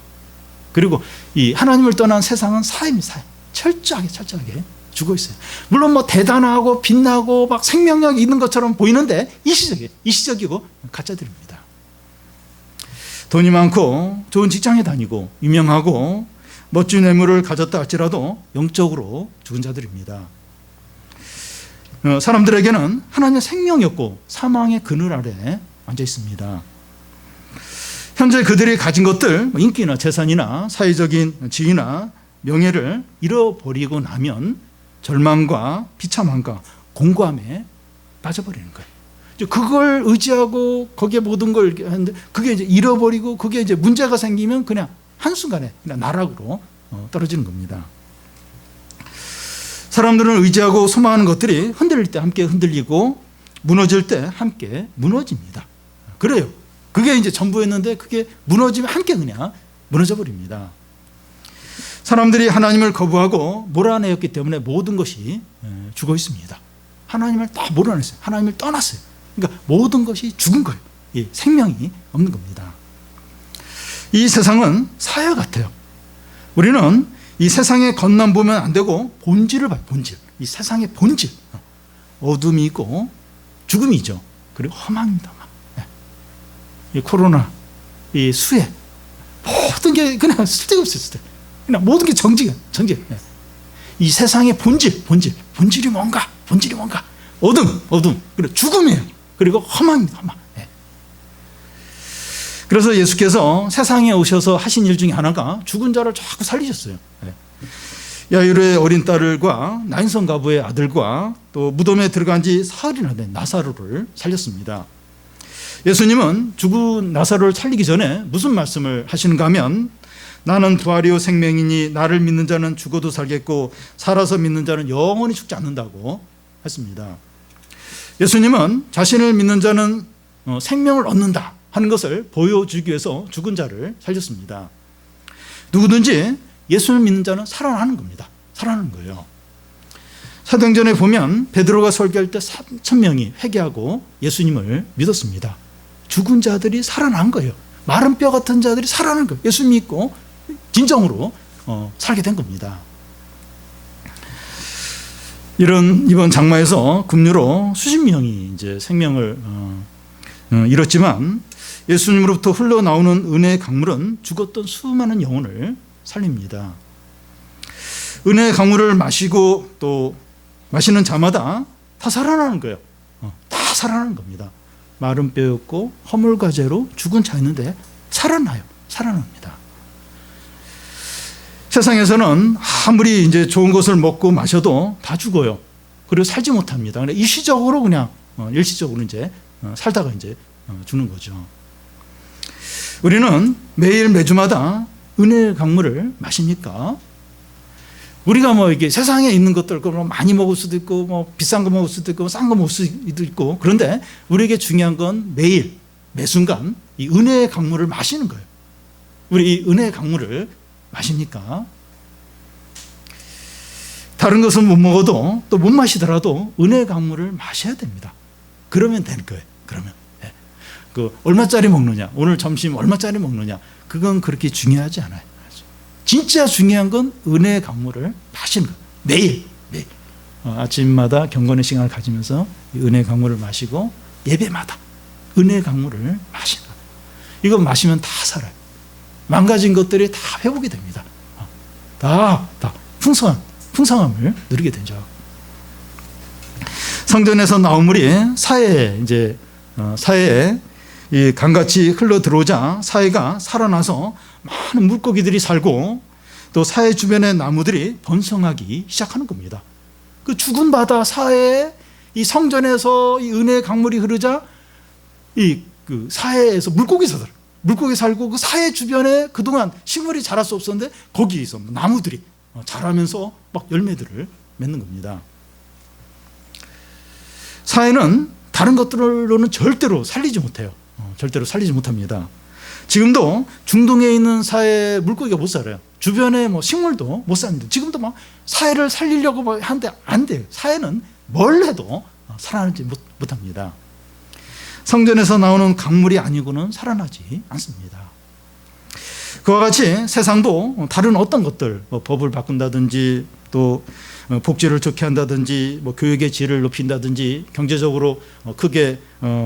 그리고 이 하나님을 떠난 세상은 사해입니다. 사해. 철저하게 죽어 있어요. 물론 뭐 대단하고 빛나고 막 생명력이 있는 것처럼 보이는데 일시적이고 가짜들입니다. 돈이 많고 좋은 직장에 다니고 유명하고 멋진 외모를 가졌다 할지라도 영적으로 죽은 자들입니다. 사람들에게는 하나님의 생명이 없고 사망의 그늘 아래 앉아 있습니다. 현재 그들이 가진 것들, 인기나 재산이나 사회적인 지위나 명예를 잃어버리고 나면 절망과 비참함과 공고함에 빠져버리는 거예요. 그걸 의지하고 거기에 모든 걸 하는데 그게 이제 잃어버리고 그게 이제 문제가 생기면 그냥 한순간에 그냥 나락으로 떨어지는 겁니다. 사람들은 의지하고 소망하는 것들이 흔들릴 때 함께 흔들리고 무너질 때 함께 무너집니다. 그래요. 그게 이제 전부였는데 그게 무너지면 함께 그냥 무너져 버립니다. 사람들이 하나님을 거부하고 몰아내었기 때문에 모든 것이 죽어 있습니다. 하나님을 다 몰아냈어요. 하나님을 떠났어요. 그러니까 모든 것이 죽은 거예요. 생명이 없는 겁니다. 이 세상은 사회 같아요. 우리는 이 세상의 겉만 보면 안 되고 본질을 봐요. 본질. 이 세상의 본질. 어둠이 있고 죽음이죠. 그리고 험합니다. 이 코로나, 이 수해, 모든 게 그냥 쓸데없을 때, 그냥 모든 게 정직. 이 세상의 본질이 뭔가, 어둠, 그리고 죽음이에요. 그리고 험합니다. 험함. 그래서 예수께서 세상에 오셔서 하신 일 중에 하나가 죽은 자를 자꾸 살리셨어요. 야이로의 어린 딸과 나인성 가부의 아들과 또 무덤에 들어간 지 사흘이나 된 나사로를 살렸습니다. 예수님은 죽은 나사로를 살리기 전에 무슨 말씀을 하시는가 하면 나는 부활이요 생명이니 나를 믿는 자는 죽어도 살겠고 살아서 믿는 자는 영원히 죽지 않는다고 했습니다. 예수님은 자신을 믿는 자는 생명을 얻는다 하는 것을 보여주기 위해서 죽은 자를 살렸습니다. 누구든지 예수를 믿는 자는 살아나는 겁니다. 살아나는 거예요. 사도행전에 보면 베드로가 설교할 때 3,000명이 회개하고 예수님을 믿었습니다. 죽은 자들이 살아난 거예요. 마른 뼈 같은 자들이 살아난 거예요. 예수 믿고 진정으로 살게 된 겁니다. 이번 장마에서 급류로 수십 명이 이제 생명을 잃었지만 예수님으로부터 흘러나오는 은혜의 강물은 죽었던 수많은 영혼을 살립니다. 은혜의 강물을 마시고 또 마시는 자마다 다 살아나는 거예요. 다 살아나는 겁니다. 마른 뼈였고 허물과제로 죽은 자였는데 살아나요. 살아납니다. 세상에서는 아무리 이제 좋은 것을 먹고 마셔도 다 죽어요. 그리고 살지 못합니다. 일시적으로 그냥 일시적으로 이제 살다가 이제 죽는 거죠. 우리는 매일 매주마다 은혜의 강물을 마십니까? 우리가 뭐 이게 세상에 있는 것들 뭐 많이 먹을 수도 있고 뭐 비싼 거 먹을 수도 있고 싼 거 먹을 수도 있고 그런데 우리에게 중요한 건 매일 매 순간 이 은혜의 강물을 마시는 거예요. 우리 이 은혜의 강물을 마십니까? 다른 것은 못 먹어도 또 못 마시더라도 은혜의 강물을 마셔야 됩니다. 그러면 되는 거예요. 그러면 그 얼마짜리 먹느냐, 오늘 점심 얼마짜리 먹느냐, 그건 그렇게 중요하지 않아요. 진짜 중요한 건 은혜의 강물을 마시는 거예요. 매일 아침마다 경건의 시간을 가지면서 은혜의 강물을 마시고 예배마다 은혜의 강물을 마시는 거예요. 이거 마시면 다 살아요. 망가진 것들이 다 회복이 됩니다. 다 풍성함을 누리게 되죠. 성전에서 나온 물이 사해에 이 강같이 흘러 들어오자 사해가 살아나서 많은 물고기들이 살고 또 사해 주변의 나무들이 번성하기 시작하는 겁니다. 그 죽은 바다 사해에 이 성전에서 이 은혜의 강물이 흐르자 그 사해에서 물고기 살고 그 사해 주변에 그동안 식물이 자랄 수 없었는데 거기에서 나무들이 자라면서 막 열매들을 맺는 겁니다. 사해는 다른 것들로는 절대로 살리지 못해요. 절대로 살리지 못합니다. 지금도 중동에 있는 사해 물고기가 못 살아요. 주변에 뭐 식물도 못 삽니다. 지금도 막 사해를 살리려고 하는데 안 돼요. 사해는 뭘 해도 살아나지 못합니다. 성전에서 나오는 강물이 아니고는 살아나지 않습니다. 그와 같이 세상도 다른 어떤 것들, 법을 바꾼다든지 또 복지를 좋게 한다든지 뭐 교육의 질을 높인다든지 경제적으로 크게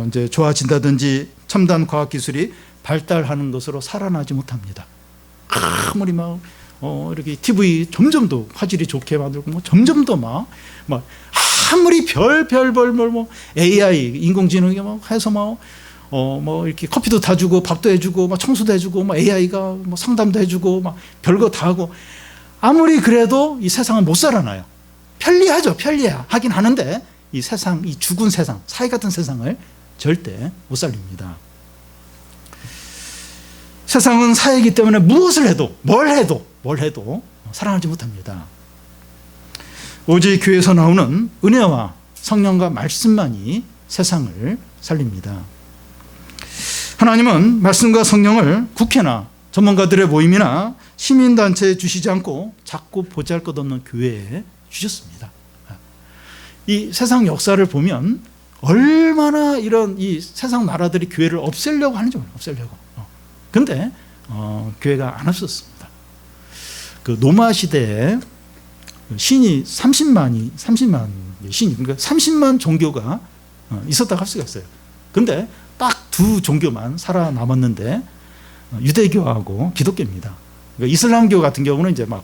이제 좋아진다든지 첨단 과학 기술이 발달하는 것으로 살아나지 못합니다. 아무리 막 이렇게 TV 점점 더 화질이 좋게 만들고 뭐 점점 더 막 아무리 별별 뭐 AI 인공지능이 막 해서 뭐 이렇게 커피도 다 주고 밥도 해주고 막 청소도 해주고 뭐 AI가 뭐 상담도 해주고 막 별거 다 하고 아무리 그래도 이 세상은 못 살아나요. 편리하긴 하는데 이 세상, 이 죽은 세상, 사해 같은 세상을 절대 못 살립니다. 세상은 사해이기 때문에 무엇을 해도 뭘 해도 살아나지 못합니다. 오직 교회에서 나오는 은혜와 성령과 말씀만이 세상을 살립니다. 하나님은 말씀과 성령을 국회나 전문가들의 모임이나 시민단체에 주시지 않고 자꾸 보잘것없는 교회에 주셨습니다. 이 세상 역사를 보면 얼마나 이런 이 세상 나라들이 교회를 없애려고 하는지 몰라요. 없애려고. 근데 교회가 안 없었습니다. 그 노마 시대에 신이 30만 신이 그러니까 30만 종교가 있었다고 할 수가 있어요. 근데 딱 두 종교만 살아남았는데 유대교하고 기독교입니다. 그러니까 이슬람교 같은 경우는 이제 막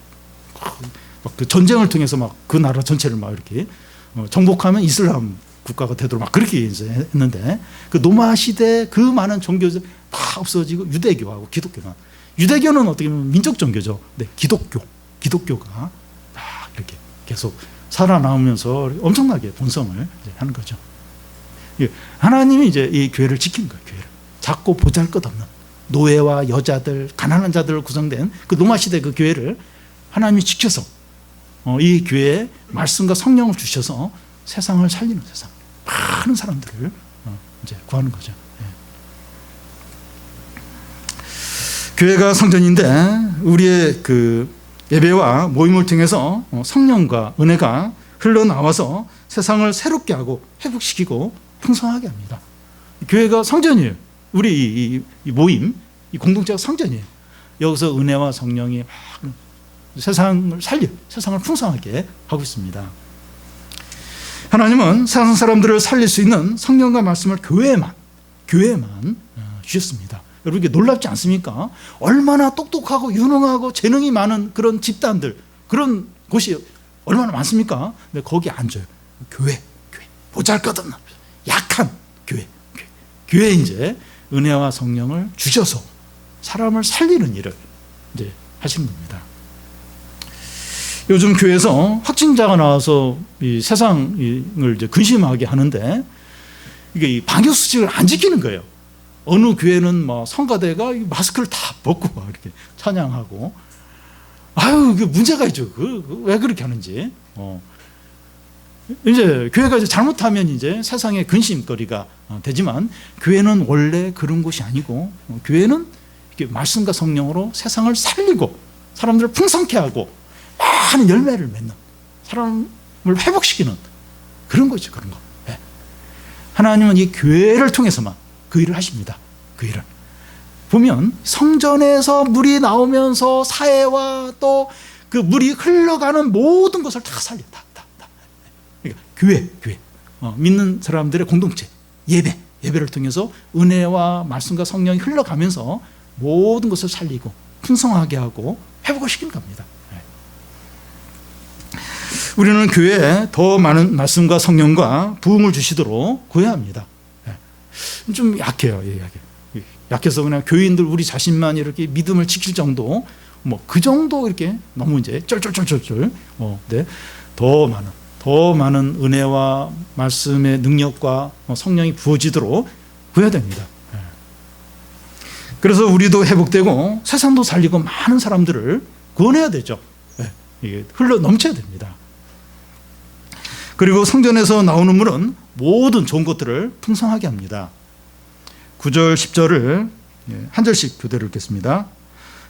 그 전쟁을 통해서 막 그 나라 전체를 막 이렇게 정복하면 이슬람 국가가 되도록 막 그렇게 이제 했는데 그 노마 시대 그 많은 종교들 다 없어지고 유대교하고 기독교만. 유대교는 어떻게 보면 민족 종교죠. 근데 기독교가 이렇게 계속 살아남으면서 엄청나게 번성을 하는 거죠. 하나님이 이제 이 교회를 지키는 거예요. 교회를 작고 보잘것없는 노예와 여자들, 가난한 자들 구성된 그 로마 시대 그 교회를 하나님이 지켜서 이 교회에 말씀과 성령을 주셔서 세상을 살리는, 세상 많은 사람들을 이제 구하는 거죠. 교회가 성전인데 우리의 그 예배와 모임을 통해서 성령과 은혜가 흘러나와서 세상을 새롭게 하고 회복시키고 풍성하게 합니다. 교회가 성전이에요. 우리 이 모임, 이 공동체가 성전이에요. 여기서 은혜와 성령이 막 세상을 살려, 세상을 풍성하게 하고 있습니다. 하나님은 세상 사람들을 살릴 수 있는 성령과 말씀을 교회에만 주셨습니다. 여러분, 이게 놀랍지 않습니까? 얼마나 똑똑하고 유능하고 재능이 많은 그런 집단들, 그런 곳이 얼마나 많습니까? 근데 거기 안 줘요. 교회. 보잘것없는 약한 교회에 이제 은혜와 성령을 주셔서 사람을 살리는 일을 이제 하시는 겁니다. 요즘 교회에서 확진자가 나와서 이 세상을 이제 근심하게 하는데 이게 이 방역 수칙을 안 지키는 거예요. 어느 교회는 뭐 성가대가 마스크를 다 벗고 막 이렇게 찬양하고, 아유, 그 문제가 있죠. 왜 그렇게 하는지. 이제 교회가 이제 잘못하면 이제 세상의 근심거리가 되지만, 교회는 원래 그런 곳이 아니고, 교회는 이렇게 말씀과 성령으로 세상을 살리고 사람들을 풍성케 하고 많은 열매를 맺는, 사람을 회복시키는 그런 거죠. 그런 거. 하나님은 이 교회를 통해서만 그 일을 하십니다. 그 일을 보면 성전에서 물이 나오면서 사회와 또 그 물이 흘러가는 모든 것을 다 살려. 다. 그러니까 교회. 믿는 사람들의 공동체, 예배를 통해서 은혜와 말씀과 성령이 흘러가면서 모든 것을 살리고 풍성하게 하고 회복을 시키는 겁니다. 우리는 교회에 더 많은 말씀과 성령과 부흥을 주시도록 구해야 합니다. 좀 약해요. 약해서 그냥 교인들 우리 자신만 이렇게 믿음을 지킬 정도, 뭐 그 정도 이렇게 너무 이제 쩔쩔쩔쩔. 네. 더 많은 은혜와 말씀의 능력과 성령이 부어지도록 구해야 됩니다. 그래서 우리도 회복되고 세상도 살리고 많은 사람들을 구원해야 되죠. 이게 흘러 넘쳐야 됩니다. 그리고 성전에서 나오는 물은 모든 좋은 것들을 풍성하게 합니다. 9절 10절을 한 절씩 교대로 읽겠습니다.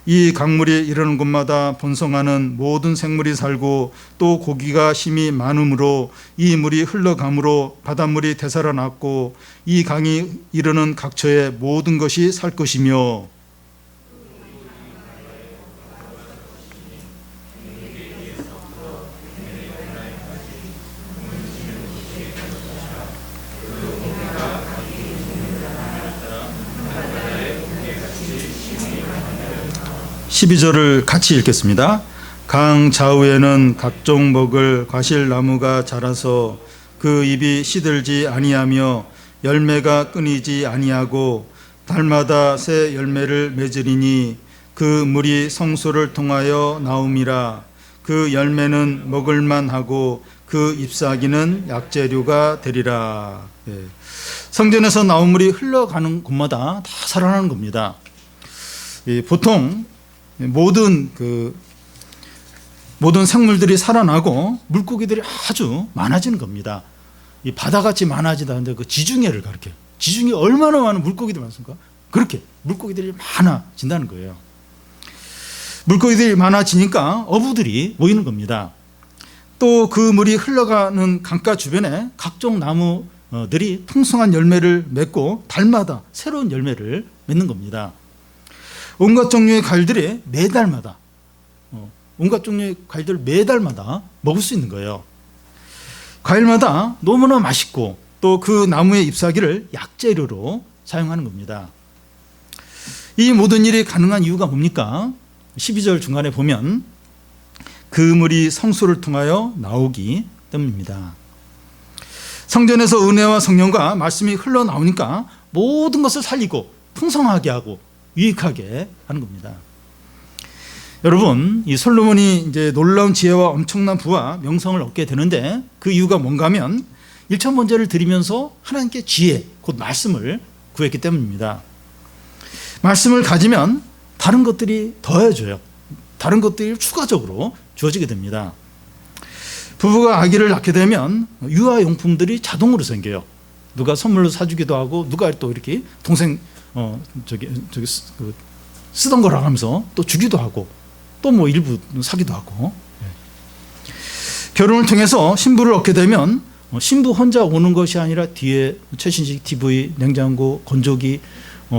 이 강물이 이르는 곳마다 번성하는 모든 생물이 살고 또 고기가 힘이 많으므로 이 물이 흘러가므로 바닷물이 되살아났고 이 강이 이르는 각처의 모든 것이 살 것이며, 12절을 같이 읽겠습니다. 강 좌우에는 각종 먹을 과실나무가 자라서 그 잎이 시들지 아니하며 열매가 끊이지 아니하고 달마다 새 열매를 맺으리니 그 물이 성소를 통하여 나옴이라. 그 열매는 먹을만하고 그 잎사귀는 약재료가 되리라. 성전에서 나온 물이 흘러가는 곳마다 다 살아나는 겁니다. 보통 모든 생물들이 살아나고 물고기들이 아주 많아지는 겁니다. 이 바다같이 많아지다는데 그 지중해를 가르쳐요. 지중해 얼마나 많은 물고기들이 많습니까? 그렇게 물고기들이 많아진다는 거예요. 물고기들이 많아지니까 어부들이 모이는 겁니다. 또 그 물이 흘러가는 강가 주변에 각종 나무들이 풍성한 열매를 맺고 달마다 새로운 열매를 맺는 겁니다. 온갖 종류의 과일들이 매달마다 먹을 수 있는 거예요. 과일마다 너무나 맛있고 또 그 나무의 잎사귀를 약재료로 사용하는 겁니다. 이 모든 일이 가능한 이유가 뭡니까? 12절 중간에 보면 그 물이 성소를 통하여 나오기 때문입니다. 성전에서 은혜와 성령과 말씀이 흘러나오니까 모든 것을 살리고 풍성하게 하고 유익하게 하는 겁니다. 여러분, 이 솔로몬이 이제 놀라운 지혜와 엄청난 부와 명성을 얻게 되는데 그 이유가 뭔가 하면 1차 번제를 드리면서 하나님께 지혜, 곧 말씀을 구했기 때문입니다. 말씀을 가지면 다른 것들이 더해져요. 다른 것들이 추가적으로 주어지게 됩니다. 부부가 아기를 낳게 되면 유아용품들이 자동으로 생겨요. 누가 선물로 사주기도 하고, 누가 또 이렇게 동생 쓰던 거라 하면서 또 주기도 하고, 또 뭐 일부 사기도 하고. 결혼을 통해서 신부를 얻게 되면 신부 혼자 오는 것이 아니라 뒤에 최신식 TV, 냉장고, 건조기,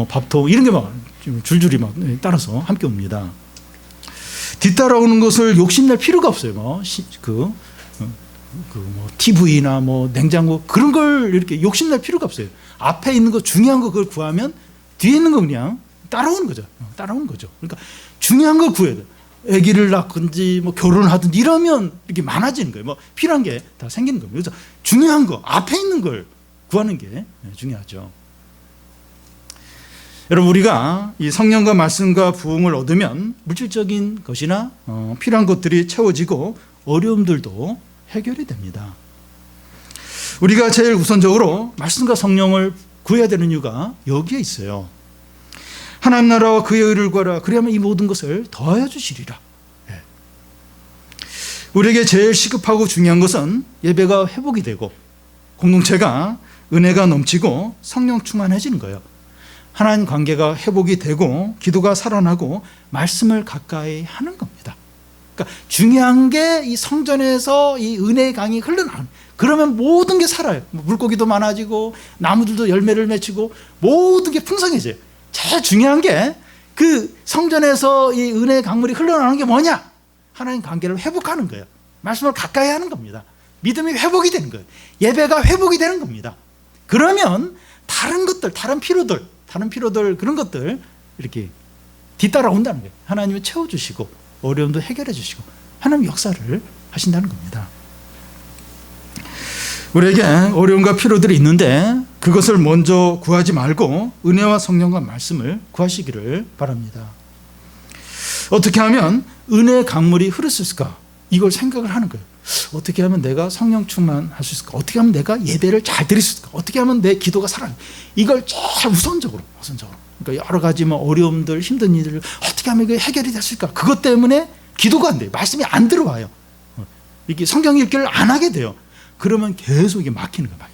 밥통 이런 게 막 줄줄이 막 따라서 함께 옵니다. 뒤따라오는 것을 욕심낼 필요가 없어요. 뭐 TV나 뭐 냉장고 그런 걸 이렇게 욕심낼 필요가 없어요. 앞에 있는 거 중요한 거 그걸 구하면 뒤에 있는 거 그냥 따라오는 거죠. 따라오는 거죠. 그러니까 중요한 걸 구해야 돼요. 아기를 낳든지 뭐 결혼을 하든지 이러면 이렇게 많아지는 거예요. 뭐 필요한 게 다 생기는 겁니다. 그래서 중요한 거 앞에 있는 걸 구하는 게 중요하죠. 여러분, 우리가 이 성령과 말씀과 부흥을 얻으면 물질적인 것이나 필요한 것들이 채워지고 어려움들도 해결이 됩니다. 우리가 제일 우선적으로 말씀과 성령을 구해야 되는 이유가 여기에 있어요. 하나님 나라와 그의 의를 구하라. 그리하면 이 모든 것을 더하여 주시리라. 우리에게 제일 시급하고 중요한 것은 예배가 회복이 되고 공동체가 은혜가 넘치고 성령 충만해지는 거예요. 하나님 관계가 회복이 되고 기도가 살아나고 말씀을 가까이 하는 겁니다. 그러니까 중요한 게 이 성전에서 이 은혜의 강이 흘러나오는, 그러면 모든 게 살아요. 물고기도 많아지고 나무들도 열매를 맺히고 모든 게 풍성해져요. 제일 중요한 게 그 성전에서 이 은혜의 강물이 흘러나오는 게 뭐냐? 하나님 관계를 회복하는 거예요. 말씀을 가까이 하는 겁니다. 믿음이 회복이 되는 거예요. 예배가 회복이 되는 겁니다. 그러면 다른 것들, 다른 피로들 그런 것들 이렇게 뒤따라온다는 거예요. 하나님이 채워주시고 어려움도 해결해 주시고 하나님 역사를 하신다는 겁니다. 우리에게 어려움과 피로들이 있는데 그것을 먼저 구하지 말고 은혜와 성령과 말씀을 구하시기를 바랍니다. 어떻게 하면 은혜의 강물이 흐를 수 있을까? 이걸 생각을 하는 거예요. 어떻게 하면 내가 성령 충만할 수 있을까? 어떻게 하면 내가 예배를 잘 드릴 수 있을까? 어떻게 하면 내 기도가 살아나? 이걸 제일 우선적으로. 그러니까 여러 가지 뭐 어려움들, 힘든 일들 어떻게 하면 이게 해결이 됐을까? 그것 때문에 기도가 안 돼요. 말씀이 안 들어와요. 이게 성경 읽기를 안 하게 돼요. 그러면 계속 이게 막히는 거예요.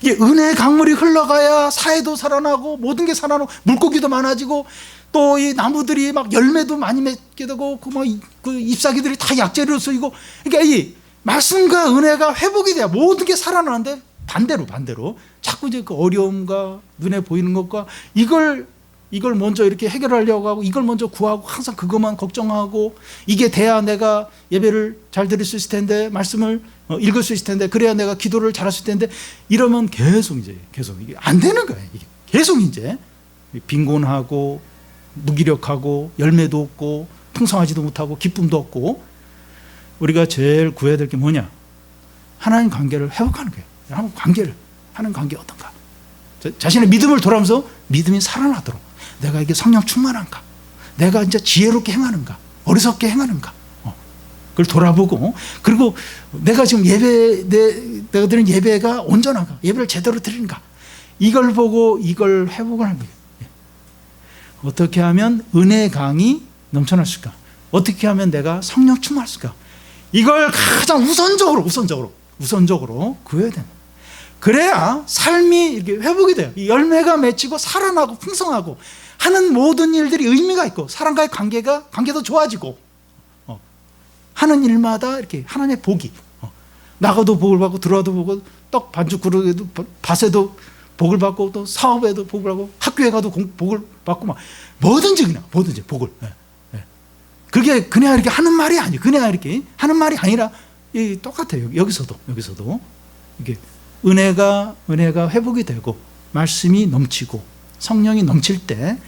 이게 은혜의 강물이 흘러가야 사회도 살아나고 모든 게 살아나고 물고기도 많아지고 또 이 나무들이 막 열매도 많이 맺게 되고 그 잎사귀들이 다 약재로 쓰이고, 그러니까 이 말씀과 은혜가 회복이 돼야 모든 게 살아나는데 반대로 자꾸 이제 그 어려움과 눈에 보이는 것과 이걸 먼저 이렇게 해결하려고 하고 이걸 먼저 구하고 항상 그것만 걱정하고 이게 돼야 내가 예배를 잘 드릴 수 있을 텐데 말씀을 읽을 수 있을 텐데 그래야 내가 기도를 잘할 수 있을 텐데 이러면 계속 이게 안 되는 거예요. 이게 계속 이제 빈곤하고 무기력하고 열매도 없고 풍성하지도 못하고 기쁨도 없고. 우리가 제일 구해야 될 게 뭐냐? 하나님 관계를 회복하는 거예요. 하나님 관계 어떤가? 자신의 믿음을 돌아보면서 믿음이 살아나도록 내가 이게 성령 충만한가? 내가 이제 지혜롭게 행하는가? 어리석게 행하는가? 그걸 돌아보고, 그리고 내가 지금 내가 드리는 예배가 온전한가? 예배를 제대로 드리는가? 이걸 보고 이걸 회복을 하는 거예요. 어떻게 하면 은혜의 강이 넘쳐날 수 있을까? 어떻게 하면 내가 성령 충만할 수 있을까? 이걸 가장 우선적으로 구해야 됩니다. 그래야 삶이 이렇게 회복이 돼요. 이 열매가 맺히고 살아나고 풍성하고 하는 모든 일들이 의미가 있고 사람과의 관계도 좋아지고 하는 일마다 이렇게 하나님의 복이 나가도 복을 받고 들어와도 복을 떡 반죽 그릇에도 밭에도 복을 받고 또 사업에도 복을 받고 학교에 가도 복을 받고 막 뭐든지 복을. 그게 그냥 이렇게 하는 말이 아니에요. 그냥 이렇게 하는 말이 아니라 똑같아요. 여기서도 이게 은혜가 회복이 되고 말씀이 넘치고 성령이 넘칠 때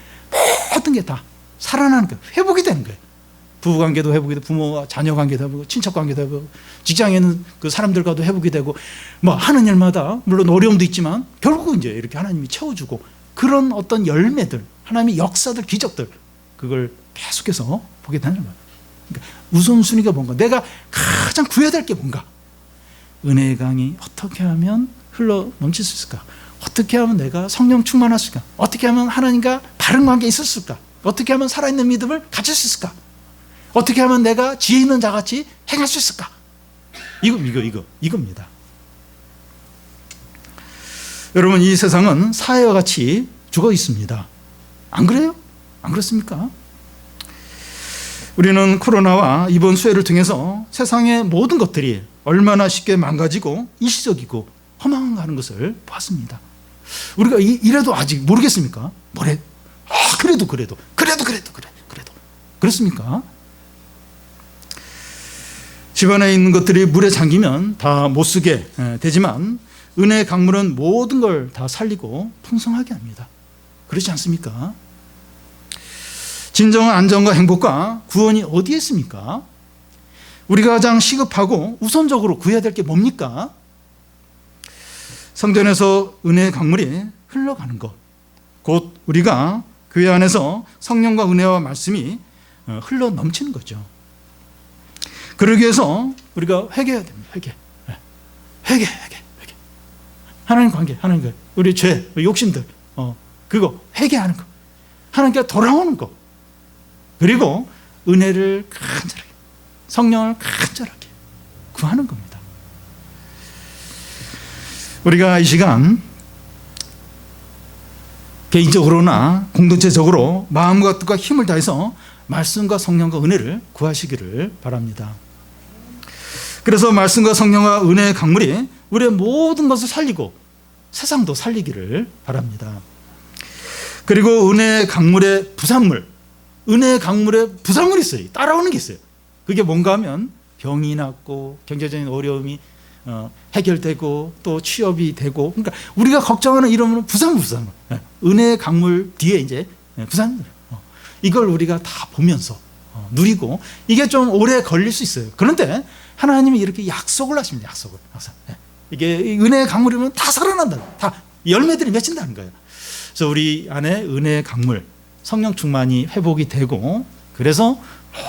모든 게 다 살아나는 거예요. 회복이 되는 거예요. 부부관계도 회복이 되고 부모와 자녀관계도 회복이 되고 친척관계도 회복이 되고 직장에 있는 그 사람들과도 회복이 되고 뭐 하는 일마다 물론 어려움도 있지만 결국은 이제 이렇게 하나님이 채워주고 그런 어떤 열매들, 하나님의 역사들, 기적들 그걸 계속해서 보게 되는 거예요. 그러니까 우선순위가 뭔가, 내가 가장 구해야 될 게 뭔가, 은혜의 강이 어떻게 하면 흘러 넘칠 수 있을까? 어떻게 하면 내가 성령 충만할 수 있을까? 어떻게 하면 하나님과 바른 관계에 있을 수 있을까? 어떻게 하면 살아있는 믿음을 가질 수 있을까? 어떻게 하면 내가 지혜 있는 자같이 행할 수 있을까? 이겁니다. 여러분, 이 세상은 사회와 같이 죽어 있습니다. 안 그래요? 안 그렇습니까? 우리는 코로나와 이번 수해를 통해서 세상의 모든 것들이 얼마나 쉽게 망가지고 일시적이고 허망한가 하는 것을 봤습니다. 우리가 이래도 아직 모르겠습니까? 뭐래? 그래도 그렇습니까? 집안에 있는 것들이 물에 잠기면 다 못 쓰게 되지만 은혜의 강물은 모든 걸 다 살리고 풍성하게 합니다. 그렇지 않습니까? 진정한 안정과 행복과 구원이 어디에 있습니까? 우리가 가장 시급하고 우선적으로 구해야 될 게 뭡니까? 성전에서 은혜의 강물이 흘러가는 것, 곧 우리가 교회 안에서 성령과 은혜와 말씀이 흘러 넘치는 거죠. 그러기 위해서 우리가 회개해야 됩니다. 회개. 하나님 관계, 우리 죄, 우리 욕심들, 그거 회개하는 거, 하나님께 돌아오는 거, 그리고 은혜를 간절하게, 성령을 간절하게 구하는 겁니다. 우리가 이 시간 개인적으로나 공동체적으로 마음과 뜻과 힘을 다해서 말씀과 성령과 은혜를 구하시기를 바랍니다. 그래서 말씀과 성령과 은혜의 강물이 우리의 모든 것을 살리고 세상도 살리기를 바랍니다. 그리고 은혜의 강물의 부산물, 은혜의 강물에 부산물이 있어요. 따라오는 게 있어요. 그게 뭔가 하면 병이 낫고 경제적인 어려움이 해결되고 또 취업이 되고, 그러니까 우리가 걱정하는 이러면 부산물. 은혜의 강물 뒤에 이제 부산물. 이걸 우리가 다 보면서 누리고, 이게 좀 오래 걸릴 수 있어요. 그런데 하나님이 이렇게 약속을 하십니다. 약속을. 이게 은혜의 강물이면 다 살아난다. 다 열매들이 맺힌다는 거예요. 그래서 우리 안에 은혜의 강물, 성령 충만이 회복이 되고, 그래서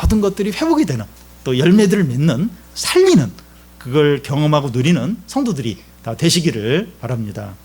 모든 것들이 회복이 되는, 또 열매들을 맺는, 살리는, 그걸 경험하고 누리는 성도들이 다 되시기를 바랍니다.